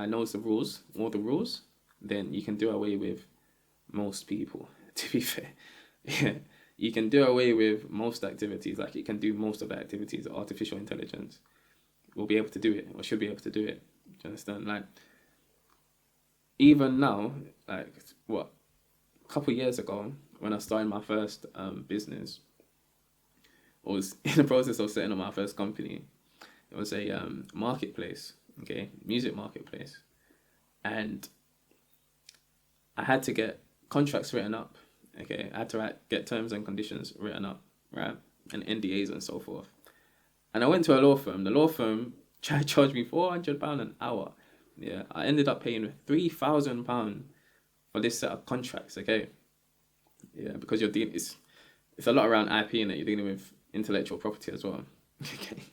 knows all the rules, then you can do away with most people, to be fair. Yeah, you can do away with most activities. Like, you can do most of the activities. Artificial intelligence will be able to do it, or should be able to do it. Do you understand? Like, even now, like, a couple of years ago, when I started my first business, I was in the process of setting up my first company. It was a marketplace, okay, music marketplace. And I had to get contracts written up, okay? I had to get terms and conditions written up, right? And NDAs and so forth. And I went to a law firm. The law firm tried to charge me £400 an hour. Yeah, I ended up paying £3,000 for this set of contracts, okay? Yeah, because you're dealing, it's a lot around IP in it. You're dealing with intellectual property as well. Okay.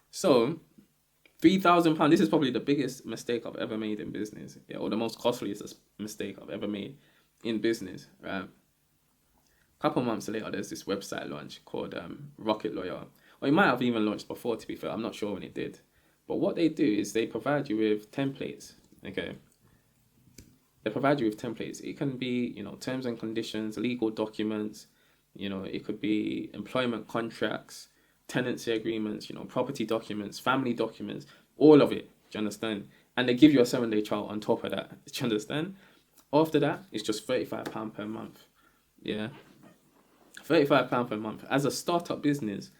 So, £3,000, this is probably the biggest mistake I've ever made in business. Yeah, or the most costliest mistake I've ever made in business, right? A couple months later, there's this website launch called Rocket Lawyer. Or it might have even launched before, to be fair. I'm not sure when it did. But what they do is they provide you with templates, okay? They provide you with templates. It can be, terms and conditions, legal documents, it could be employment contracts, tenancy agreements, property documents, family documents, all of it. Do you understand? And they give you a 7-day trial on top of that. Do you understand? After that, it's just £35 per month. Yeah. £35 per month. As a startup business,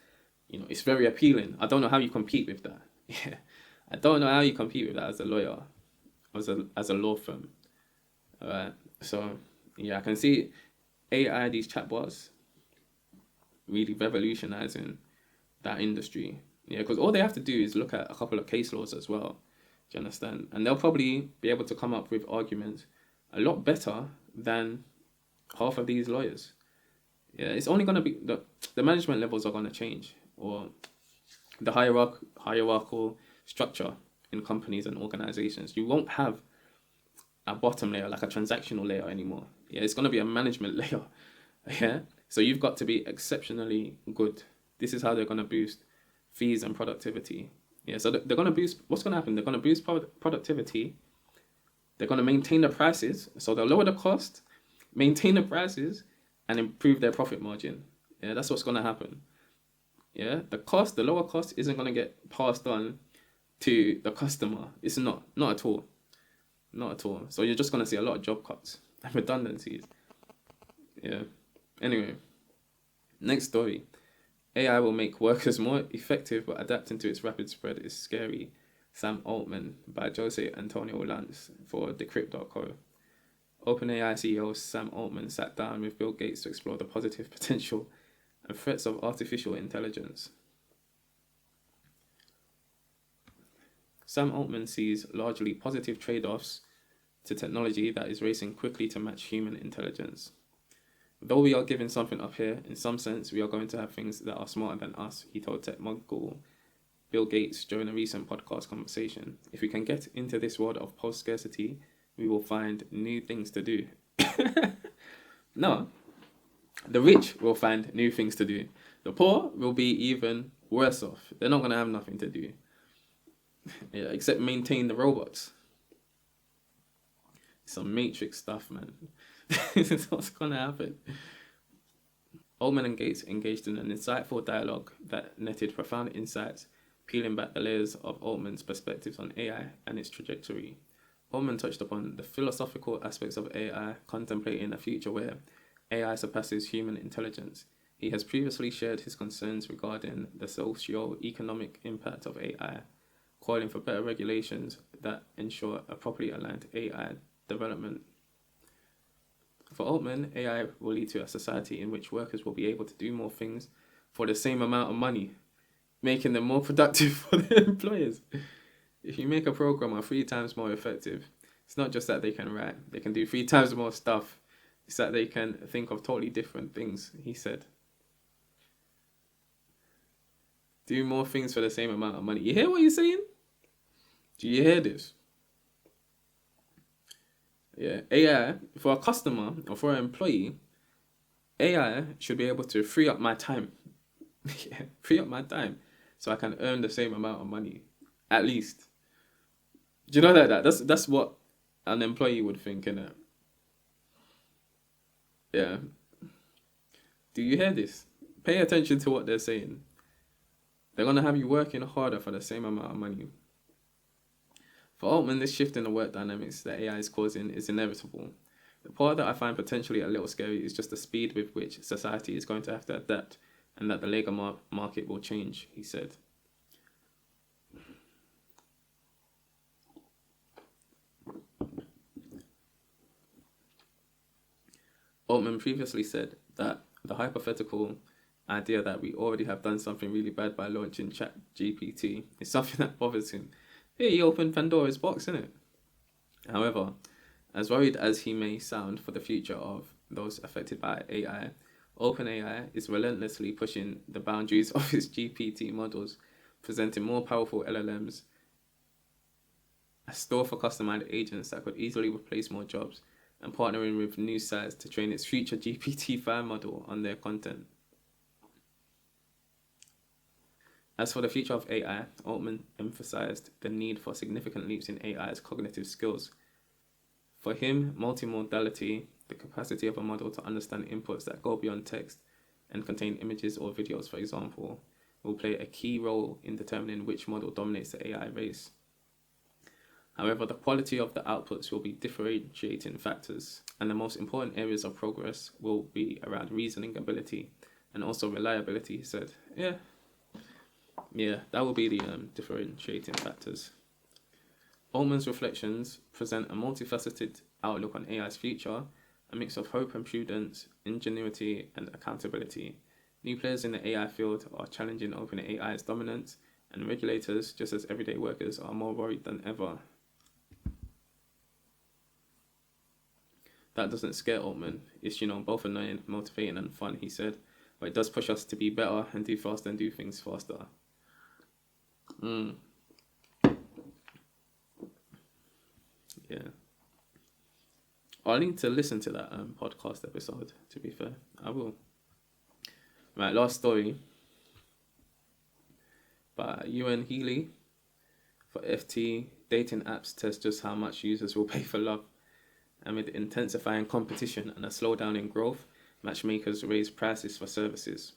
it's very appealing. I don't know how you compete with that. Yeah. I don't know how you compete with that as a lawyer, as a law firm. Alright. So, yeah, I can see AI, these chatbots, really revolutionizing that industry. Yeah, because all they have to do is look at a couple of case laws as well. Do you understand? And they'll probably be able to come up with arguments a lot better than half of these lawyers. Yeah, it's only going to be, the management levels are going to change, or the hierarchical structure in companies and organizations. You won't have a bottom layer, like a transactional layer anymore. Yeah, it's going to be a management layer. Yeah, so you've got to be exceptionally good. This is how they're going to boost fees and productivity. Yeah, so they're going to boost, what's going to happen? They're going to boost productivity. They're going to maintain the prices. So they'll lower the cost, maintain the prices, and improve their profit margin. Yeah, that's what's going to happen. Yeah, the lower cost isn't going to get passed on to the customer. It's not at all. Not at all. So you're just going to see a lot of job cuts and redundancies. Yeah. Anyway, next story. AI will make workers more effective, but adapting to its rapid spread is scary. Sam Altman by Jose Antonio Lance for Decrypt.co. OpenAI CEO Sam Altman sat down with Bill Gates to explore the positive potential and threats of artificial intelligence. Sam Altman sees largely positive trade-offs to technology that is racing quickly to match human intelligence. Though we are giving something up here, in some sense, we are going to have things that are smarter than us, he told tech mogul Bill Gates during a recent podcast conversation. If we can get into this world of post-scarcity, we will find new things to do. No, the rich will find new things to do. The poor will be even worse off. They're not going to have nothing to do. Yeah, except maintain the robots. Some Matrix stuff, man. This is what's going to happen. Altman and Gates engaged in an insightful dialogue that netted profound insights peeling back the layers of Altman's perspectives on AI and its trajectory. Altman touched upon the philosophical aspects of AI, contemplating a future where AI surpasses human intelligence. He has previously shared his concerns regarding the socio-economic impact of AI, calling for better regulations that ensure a properly aligned AI development. For Altman, AI will lead to a society in which workers will be able to do more things for the same amount of money, making them more productive for their employers. If you make a programmer 3 times more effective, it's not just that they can write, they can do 3 times more stuff. It's that they can think of totally different things, he said. Do more things for the same amount of money. You hear what he's saying? Do you hear this? Yeah, AI, for a customer or for an employee, AI should be able to free up my time. Yeah, free up my time so I can earn the same amount of money, at least. Do you know that? That's what an employee would think, innit? Yeah. Do you hear this? Pay attention to what they're saying. They're going to have you working harder for the same amount of money. For Altman, this shift in the work dynamics that AI is causing is inevitable. The part that I find potentially a little scary is just the speed with which society is going to have to adapt, and that the labour market will change, he said. Altman previously said that the hypothetical idea that we already have done something really bad by launching ChatGPT is something that bothers him. Hey, he opened Pandora's box, innit? However, as worried as he may sound for the future of those affected by AI, OpenAI is relentlessly pushing the boundaries of its GPT models, presenting more powerful LLMs, a store for customized agents that could easily replace more jobs, and partnering with news sites to train its future GPT-5 model on their content. As for the future of AI, Altman emphasized the need for significant leaps in AI's cognitive skills. For him, multimodality, the capacity of a model to understand inputs that go beyond text and contain images or videos, for example, will play a key role in determining which model dominates the AI race. However, the quality of the outputs will be differentiating factors, and the most important areas of progress will be around reasoning ability and also reliability, he said. Yeah, that will be the differentiating factors. Altman's reflections present a multifaceted outlook on AI's future, a mix of hope and prudence, ingenuity and accountability. New players in the AI field are challenging OpenAI's dominance, and regulators, just as everyday workers, are more worried than ever. That doesn't scare Altman. It's, both annoying, motivating and fun, he said. But it does push us to be better and do faster and do things faster. Yeah. I'll need to listen to that podcast episode, to be fair. I will. Right, last story. By Ewan Healy. For FT, dating apps test just how much users will pay for love. Amid intensifying competition and a slowdown in growth, matchmakers raise prices for services.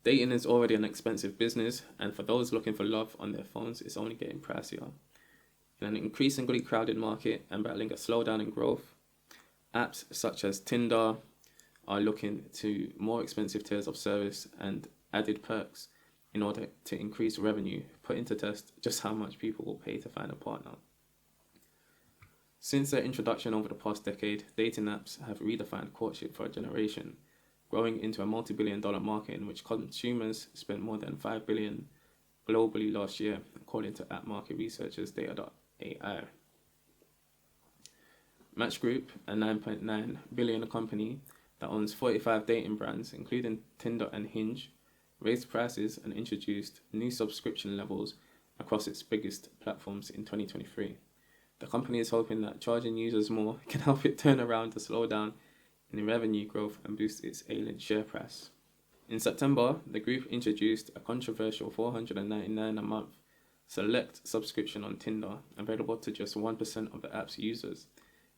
Dating is already an expensive business, and for those looking for love on their phones, it's only getting pricier. In an increasingly crowded market and battling a slowdown in growth, apps such as Tinder are looking to more expensive tiers of service and added perks in order to increase revenue, putting to test just how much people will pay to find a partner. Since their introduction over the past decade, dating apps have redefined courtship for a generation, growing into a multi-billion-dollar market in which consumers spent more than $5 billion globally last year, according to app market researchers Data.ai. Match Group, a $9.9 billion company that owns 45 dating brands, including Tinder and Hinge, raised prices and introduced new subscription levels across its biggest platforms in 2023. The company is hoping that charging users more can help it turn around the slowdown in revenue growth and boost its ailing share price. In September, the group introduced a controversial $499 a month select subscription on Tinder, available to just 1% of the app's users.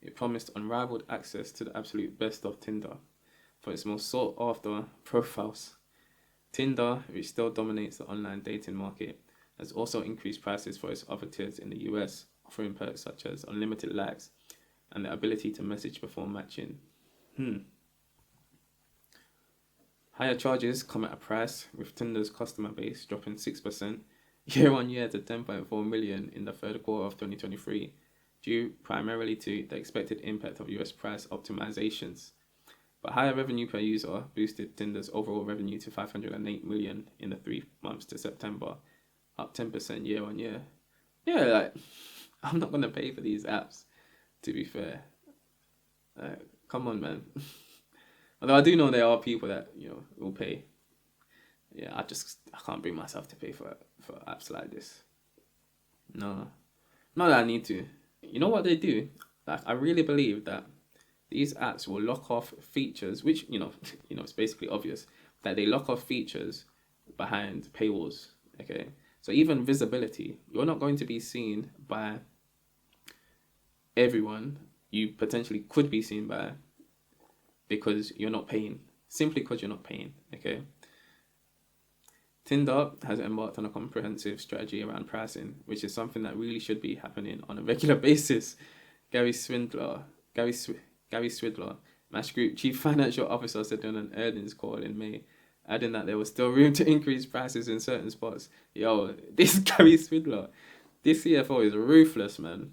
It promised unrivaled access to the absolute best of Tinder for its most sought-after profiles, Tinder, which still dominates the online dating market, has also increased prices for its other tiers in the US, offering perks such as unlimited likes and the ability to message before matching. Higher charges come at a price, with Tinder's customer base dropping 6% year on year to 10.4 million in the third quarter of 2023, due primarily to the expected impact of US price optimizations. But higher revenue per user boosted Tinder's overall revenue to 508 million in the 3 months to September, up 10% year on year. Yeah, like, I'm not going to pay for these apps, to be fair. Come on, man. Although I do know there are people that, will pay. Yeah, I can't bring myself to pay for apps like this. No. Not that I need to. You know what they do? Like, I really believe that these apps will lock off features, which, it's basically obvious, that they lock off features behind paywalls, okay? So even visibility, you're not going to be seen by everyone you potentially could be seen by because you're not paying. Simply because you're not paying, okay? Tinder has embarked on a comprehensive strategy around pricing, which is something that really should be happening on a regular basis. Gary Swindler, Match Group Chief Financial Officer, said on an earnings call in May, adding that there was still room to increase prices in certain spots. Yo, this Gary Swindler, this CFO is ruthless, man.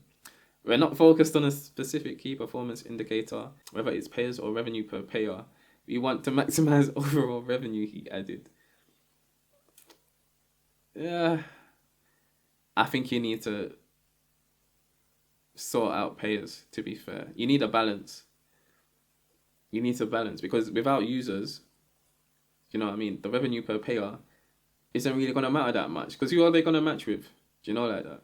We're not focused on a specific key performance indicator, whether it's payers or revenue per payer. We want to maximize overall revenue, he added. Yeah, I think you need to sort out payers, to be fair. You need a balance. You need to balance, because without users, the revenue per payer isn't really going to matter that much, because who are they going to match with? Like that?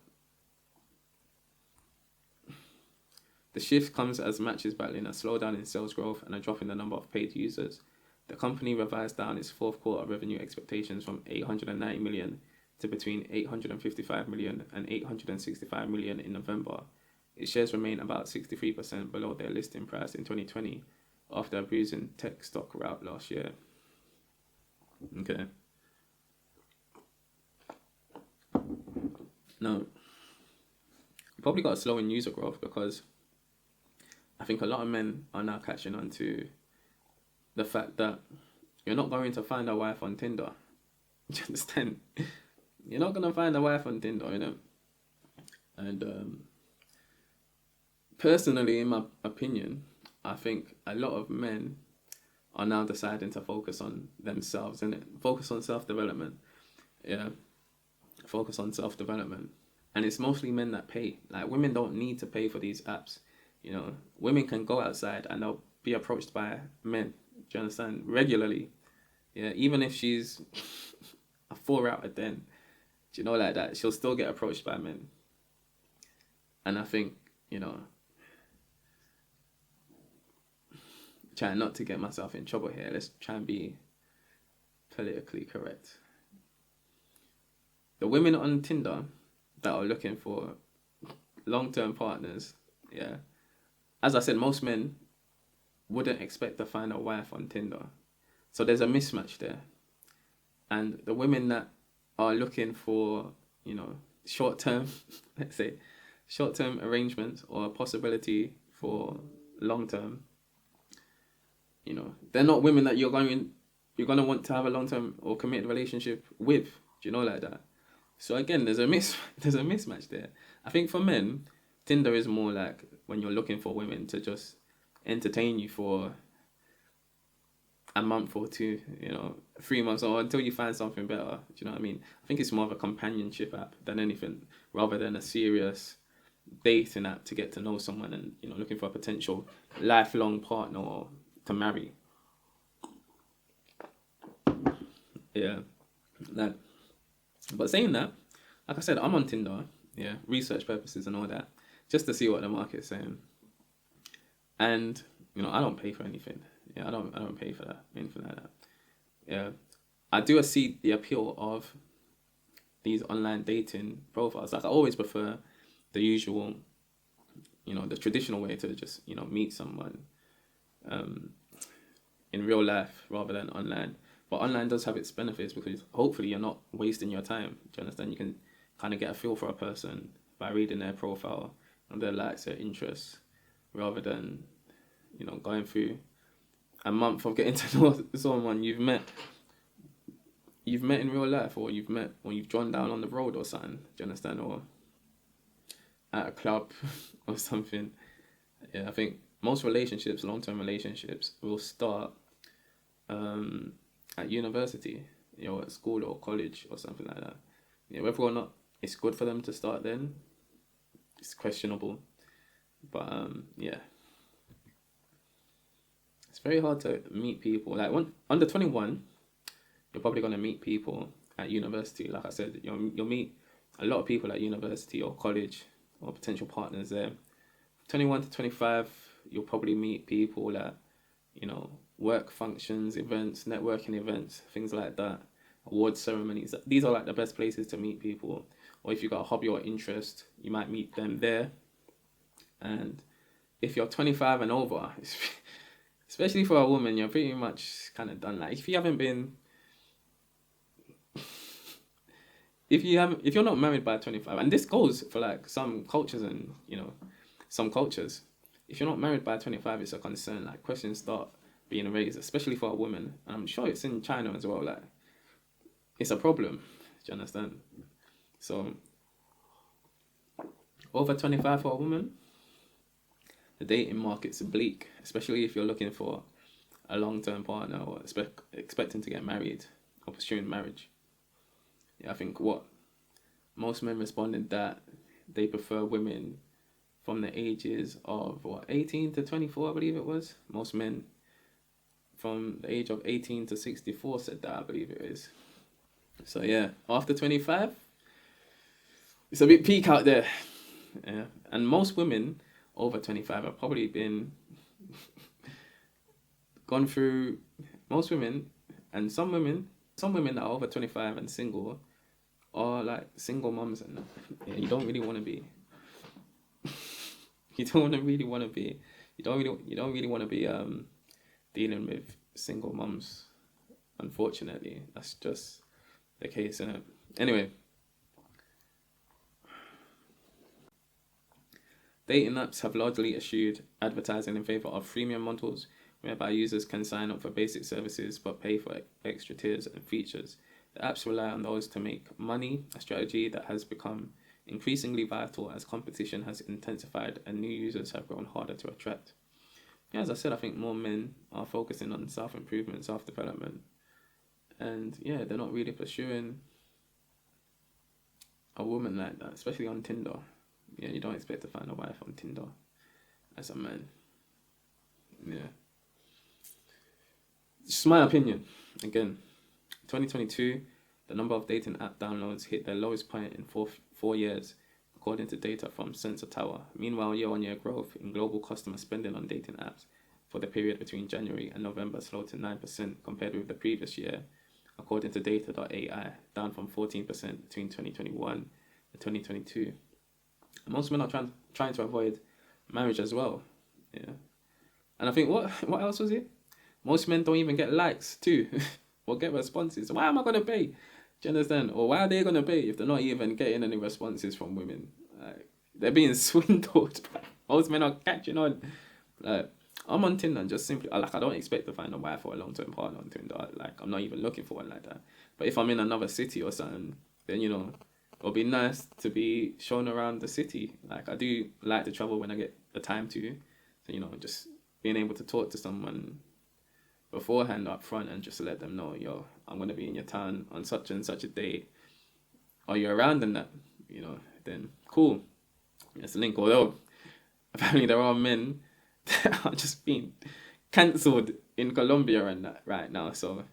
The shift comes as matches battling a slowdown in sales growth and a drop in the number of paid users. The company revised down its fourth quarter revenue expectations from 890 million to between 855 million and 865 million in November. Its shares remain about 63% below their listing price in 2020 after a bruising tech stock rout last year. Okay. Now, you probably got a slowing user growth because I think a lot of men are now catching on to the fact that you're not going to find a wife on Tinder. Do you understand? You're not going to find a wife on Tinder, And personally, in my opinion, I think a lot of men are now deciding to focus on themselves, focus on self-development. Yeah, focus on self-development. And it's mostly men that pay. Like, women don't need to pay for these apps. Women can go outside and they'll be approached by men. Do you understand? Regularly. Yeah, even if she's a 4 out of 10, like that, she'll still get approached by men. And I think, trying not to get myself in trouble here, let's try and be politically correct. The women on Tinder that are looking for long-term partners, yeah, as I said, most men wouldn't expect to find a wife on Tinder. So there's a mismatch there. And the women that are looking for, short-term, let's say, short-term arrangements or a possibility for long-term, they're not women that you're going to want to have a long-term or committed relationship with, like that. So again, there's a mismatch there. I think for men, Tinder is more like when you're looking for women to just entertain you for a month or two, 3 months, or until you find something better. Do you know what I mean? I think it's more of a companionship app than anything, rather than a serious dating app to get to know someone and, looking for a potential lifelong partner or to marry. Yeah. But saying that, like I said, I'm on Tinder, yeah, research purposes and all that, just to see what the market's saying. And, I don't pay for anything. Yeah, I don't pay for that, anything like that. Yeah. I do see the appeal of these online dating profiles. Like, I always prefer the usual, the traditional way to just, meet someone in real life rather than online. But online does have its benefits because hopefully you're not wasting your time. Do you understand? You can kind of get a feel for a person by reading their profile and their likes, their interests, rather than, going through a month of getting to know someone you've met in real life, or you've drawn down on the road or something. Do you understand? Or at a club or something. Yeah, I think most relationships, long-term relationships, will start at university, at school or college or something like that. Whether or not it's good for them to start then, it's questionable. But it's very hard to meet people. Like under 21, you're probably gonna meet people at university. Like I said, you'll meet a lot of people at university or college or potential partners there. 21 to 25, you'll probably meet people at, work functions, events, networking events, things like that, award ceremonies. These are like the best places to meet people. Or if you've got a hobby or interest, you might meet them there. And if you're 25 and over, especially for a woman, you're pretty much kind of done. Like if you're not married by 25, and this goes for like some cultures and some cultures, if you're not married by 25, it's a concern. Like questions start being raised, especially for a woman. And I'm sure it's in China as well. Like it's a problem. Do you understand? So over 25 for a woman, the dating market's bleak, especially if you're looking for a long-term partner or expecting to get married or pursuing marriage. Yeah, I think what most men responded that they prefer women from the ages of 18 to 24, I believe it was. Most men from the age of 18 to 64 said that, I believe it is. So yeah, after 25, it's a bit peak out there. Yeah, and most women over 25 have probably gone through. Most women, and some women that are over 25 and single, are like single moms, and yeah, you don't really want to be. You don't really want to be dealing with single mums. Unfortunately, that's just the case, isn't it? Anyway, dating apps have largely eschewed advertising in favor of freemium models, whereby users can sign up for basic services but pay for extra tiers and features. The apps rely on those to make money, a strategy that has become increasingly vital as competition has intensified and new users have grown harder to attract. Yeah, as I said, I think more men are focusing on self-improvement, self-development, and yeah, they're not really pursuing a woman like that, especially on Tinder. Yeah, you don't expect to find a wife on Tinder as a man. Yeah. Just my opinion. Again, 2022, the number of dating app downloads hit their lowest point in four years, according to data from Sensor Tower. Meanwhile, year-on-year growth in global customer spending on dating apps for the period between January and November slowed to 9% compared with the previous year, according to data.ai, down from 14% between 2021 and 2022. Most men are trying to avoid marriage as well. Yeah. And I think, what else was it? Most men don't even get likes too, or get responses. Why am I going to pay? Do you understand? Or why are they going to pay if they're not even getting any responses from women? Like, they're being swindled. Most men are catching on. Like, I'm on Tinder and just simply, I don't expect to find a wife or a long-term partner on Tinder. Like, I'm not even looking for one like that. But if I'm in another city or something, then, it'll be nice to be shown around the city. Like, I do like to travel when I get the time to. So, just being able to talk to someone beforehand up front and just let them know, yo, I'm going to be in your town on such and such a date. Are you around in that? Then cool. Let's link. Although, apparently there are men that are just being cancelled in Colombia and that right now. So,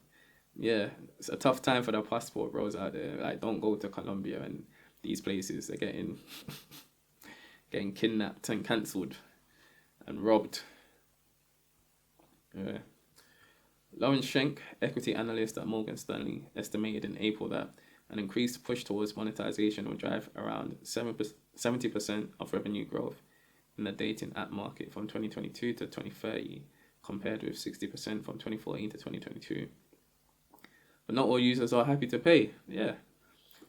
yeah, it's a tough time for the passport bros out there. Like, don't go to Colombia and these places. They're getting kidnapped and cancelled and robbed. Yeah. Lauren Schenk, equity analyst at Morgan Stanley, estimated in April that an increased push towards monetization will drive around 70% of revenue growth in the dating app market from 2022 to 2030, compared with 60% from 2014 to 2022. but not all users are happy to pay. Yeah.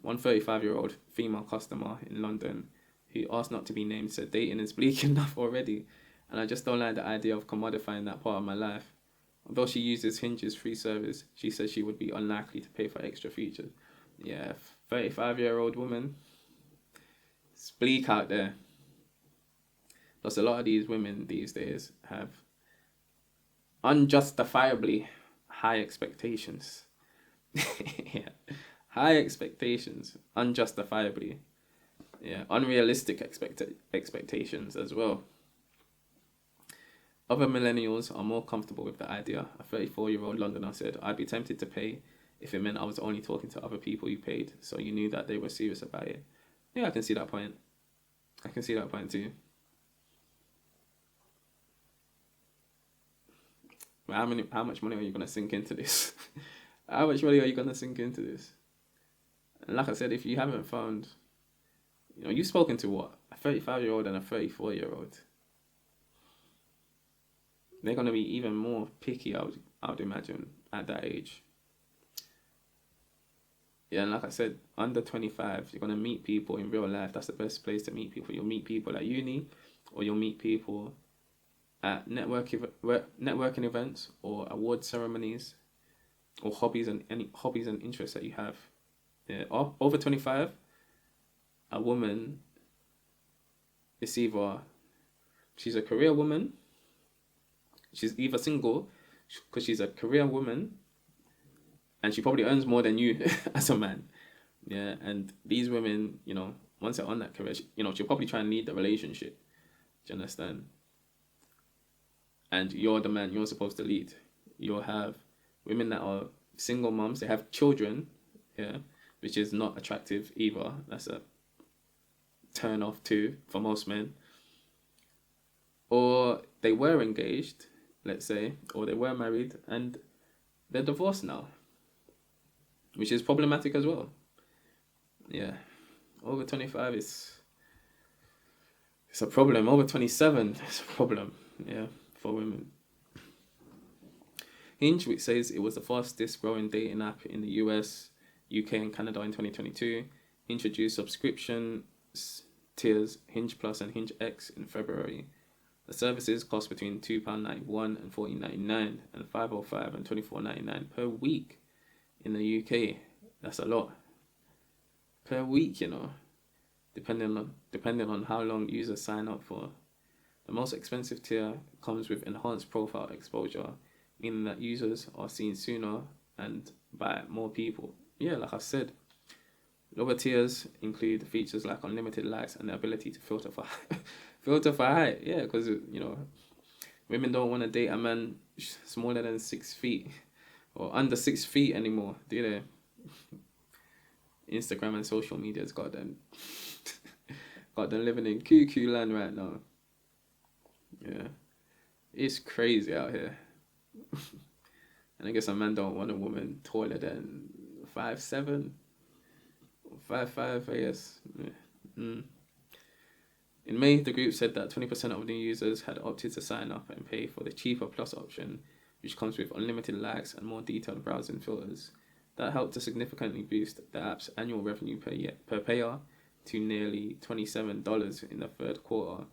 One 35-year-old female customer in London who asked not to be named said dating is bleak enough already, and I just don't like the idea of commodifying that part of my life. Although she uses Hinge's free service, she says she would be unlikely to pay for extra features. Yeah, 35-year-old woman. It's bleak out there. Plus, a lot of these women these days have unjustifiably high expectations. Yeah, high expectations, unjustifiably. Yeah, unrealistic expectations as well. Other millennials are more comfortable with the idea. A 34-year-old Londoner said, I'd be tempted to pay if it meant I was only talking to other people who paid, so you knew that they were serious about it. Yeah, I can see that point. I can see that point too. But how much money are you going to sink into this? How much money are you going to sink into this? And like I said, if you haven't found, you've spoken to what? A 35-year-old and a 34-year-old. They're going to be even more picky, I would imagine, at that age. Yeah, and like I said, under 25, you're going to meet people in real life. That's the best place to meet people. You'll meet people at uni, or you'll meet people at networking events, or award ceremonies, or hobbies and interests that you have. Yeah, over 25, a woman is either she's a career woman, she's either single because she's a career woman, and she probably earns more than you as a man. Yeah, and these women, once they're on that career, she'll probably try and lead the relationship. Do you understand? And you're the man, you're supposed to lead. You'll have women that are single moms, they have children, yeah, which is not attractive either. That's a turn off too for most men. Or they were engaged, let's say, or they were married and they're divorced now, which is problematic as well. Yeah, over 25 it's a problem. Over 27 it's a problem, yeah, for women. Hinge, which says it was the fastest growing dating app in the US, UK and Canada in 2022, introduced subscription tiers Hinge Plus and Hinge X in February. The services cost between £2.91 and £14.99 and £5.05 and £24.99 per week in the UK. That's a lot per week, depending on how long users sign up for. The most expensive tier comes with enhanced profile exposure, meaning that users are seen sooner and by more people. Yeah, like I said, lower tiers include features like unlimited likes and the ability to filter for height. Yeah, because women don't want to date a man smaller than 6 feet or under 6 feet anymore, do they? Instagram and social media's got them living in cuckoo land right now. Yeah, it's crazy out here. And I guess a man don't want a woman taller than 5'7", 5'5", I guess. In May, the group said that 20% of new users had opted to sign up and pay for the cheaper Plus option, which comes with unlimited likes and more detailed browsing filters. That helped to significantly boost the app's annual revenue per payer to nearly $27 in the third quarter,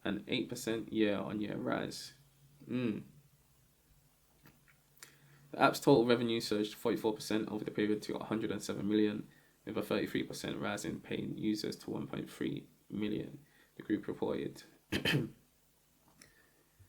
an 8% year-on-year rise. The app's total revenue surged 44% over the period to 107 million, with a 33% rise in paying users to 1.3 million, the group reported.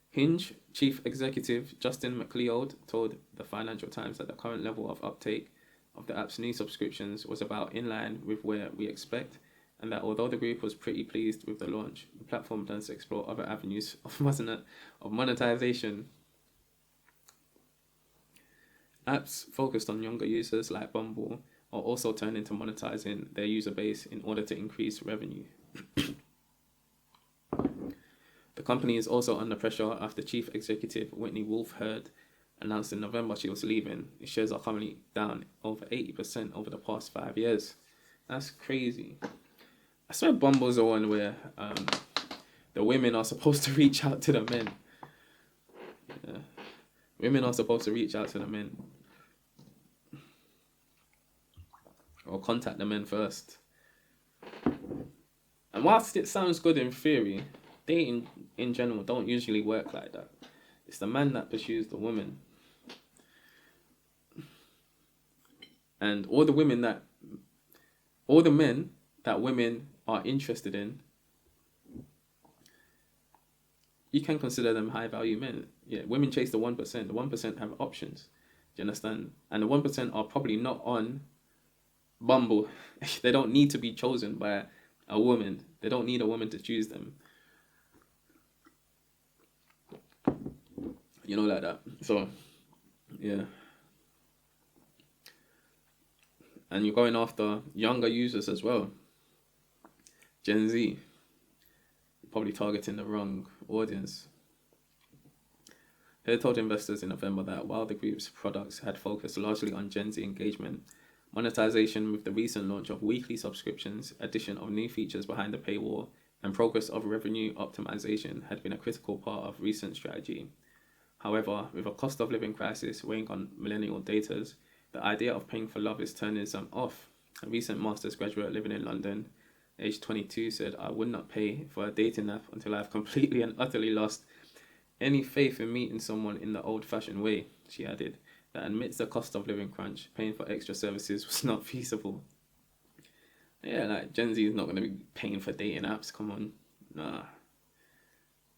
Hinge chief executive Justin McLeod told the Financial Times that the current level of uptake of the app's new subscriptions was about in line with where we expect, and that although the group was pretty pleased with the launch, the platform plans to explore other avenues of monetization. Apps focused on younger users like Bumble are also turning to monetizing their user base in order to increase revenue. The company is also under pressure after Chief Executive Whitney Wolfe Herd announced in November she was leaving. Its shares are currently down over 80% over the past 5 years. That's crazy. I swear Bumble's the one where the women are supposed to reach out to the men. Yeah. Women are supposed to reach out to the men. or contact the men first. And whilst it sounds good in theory, dating in general don't usually work like that. It's the man that pursues the woman. And all the men that women are interested in, you can consider them high value men. Yeah, women chase the 1%. The 1% have options. Do you understand? And the 1% are probably not on Bumble. They don't need to be chosen by a woman. They don't need a woman to choose them. You know, like that. So, yeah. And you're going after younger users as well. Gen Z. Probably targeting the wrong audience. They told investors in November that while the group's products had focused largely on Gen Z engagement, monetization with the recent launch of weekly subscriptions, addition of new features behind the paywall, and progress of revenue optimization had been a critical part of recent strategy. However, with a cost of living crisis weighing on millennial daters, the idea of paying for love is turning some off. A recent master's graduate living in London, aged 22, said, "I would not pay for a dating app until I've completely and utterly lost any faith in meeting someone in the old-fashioned way." She added that amidst the cost of living crunch, paying for extra services was not feasible. Yeah, like Gen Z is not going to be paying for dating apps. Come on. Nah.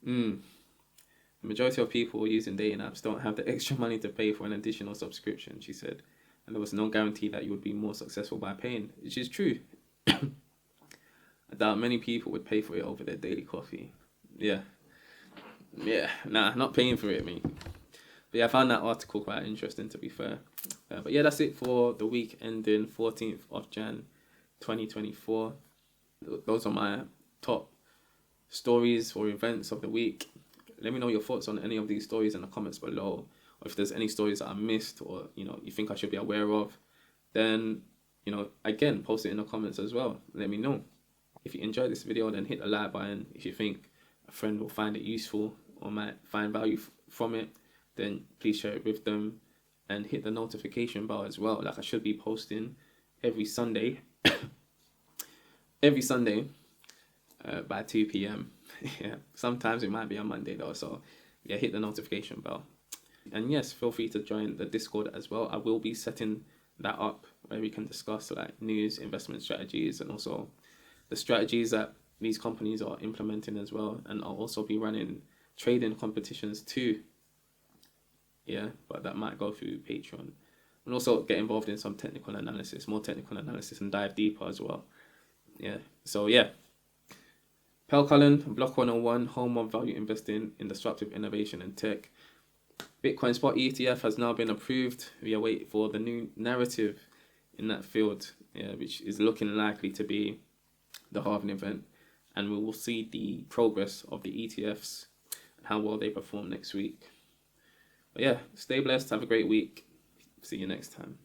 The majority of people using dating apps don't have the extra money to pay for an additional subscription, she said. And there was no guarantee that you would be more successful by paying, which is true. I doubt many people would pay for it over their daily coffee. Yeah, not paying for it, mate. But yeah, I found that article quite interesting, to be fair. But yeah, that's it for the week ending 14th of Jan 2024. Those are my top stories or events of the week. Let me know your thoughts on any of these stories in the comments below. Or if there's any stories that I missed or, you think I should be aware of, then, again, post it in the comments as well. Let me know. If you enjoyed this video, then hit the like button. If you think a friend will find it useful or might find value from it, then please share it with them and hit the notification bell as well. Like, I should be posting every Sunday, by 2 p.m. Yeah, sometimes it might be on Monday though. So yeah, hit the notification bell. And yes, feel free to join the Discord as well. I will be setting that up where we can discuss like news, investment strategies, and also the strategies that these companies are implementing as well. And I'll also be running trading competitions too. Yeah, but that might go through Patreon. And also get involved in some more technical analysis, and dive deeper as well. Yeah, so yeah. Pearl Cullen, Block 101, home of value investing in disruptive innovation and tech. Bitcoin spot ETF has now been approved. We await for the new narrative in that field, which is looking likely to be the halving event. And we will see the progress of the ETFs and how well they perform next week. But yeah, stay blessed. Have a great week. See you next time.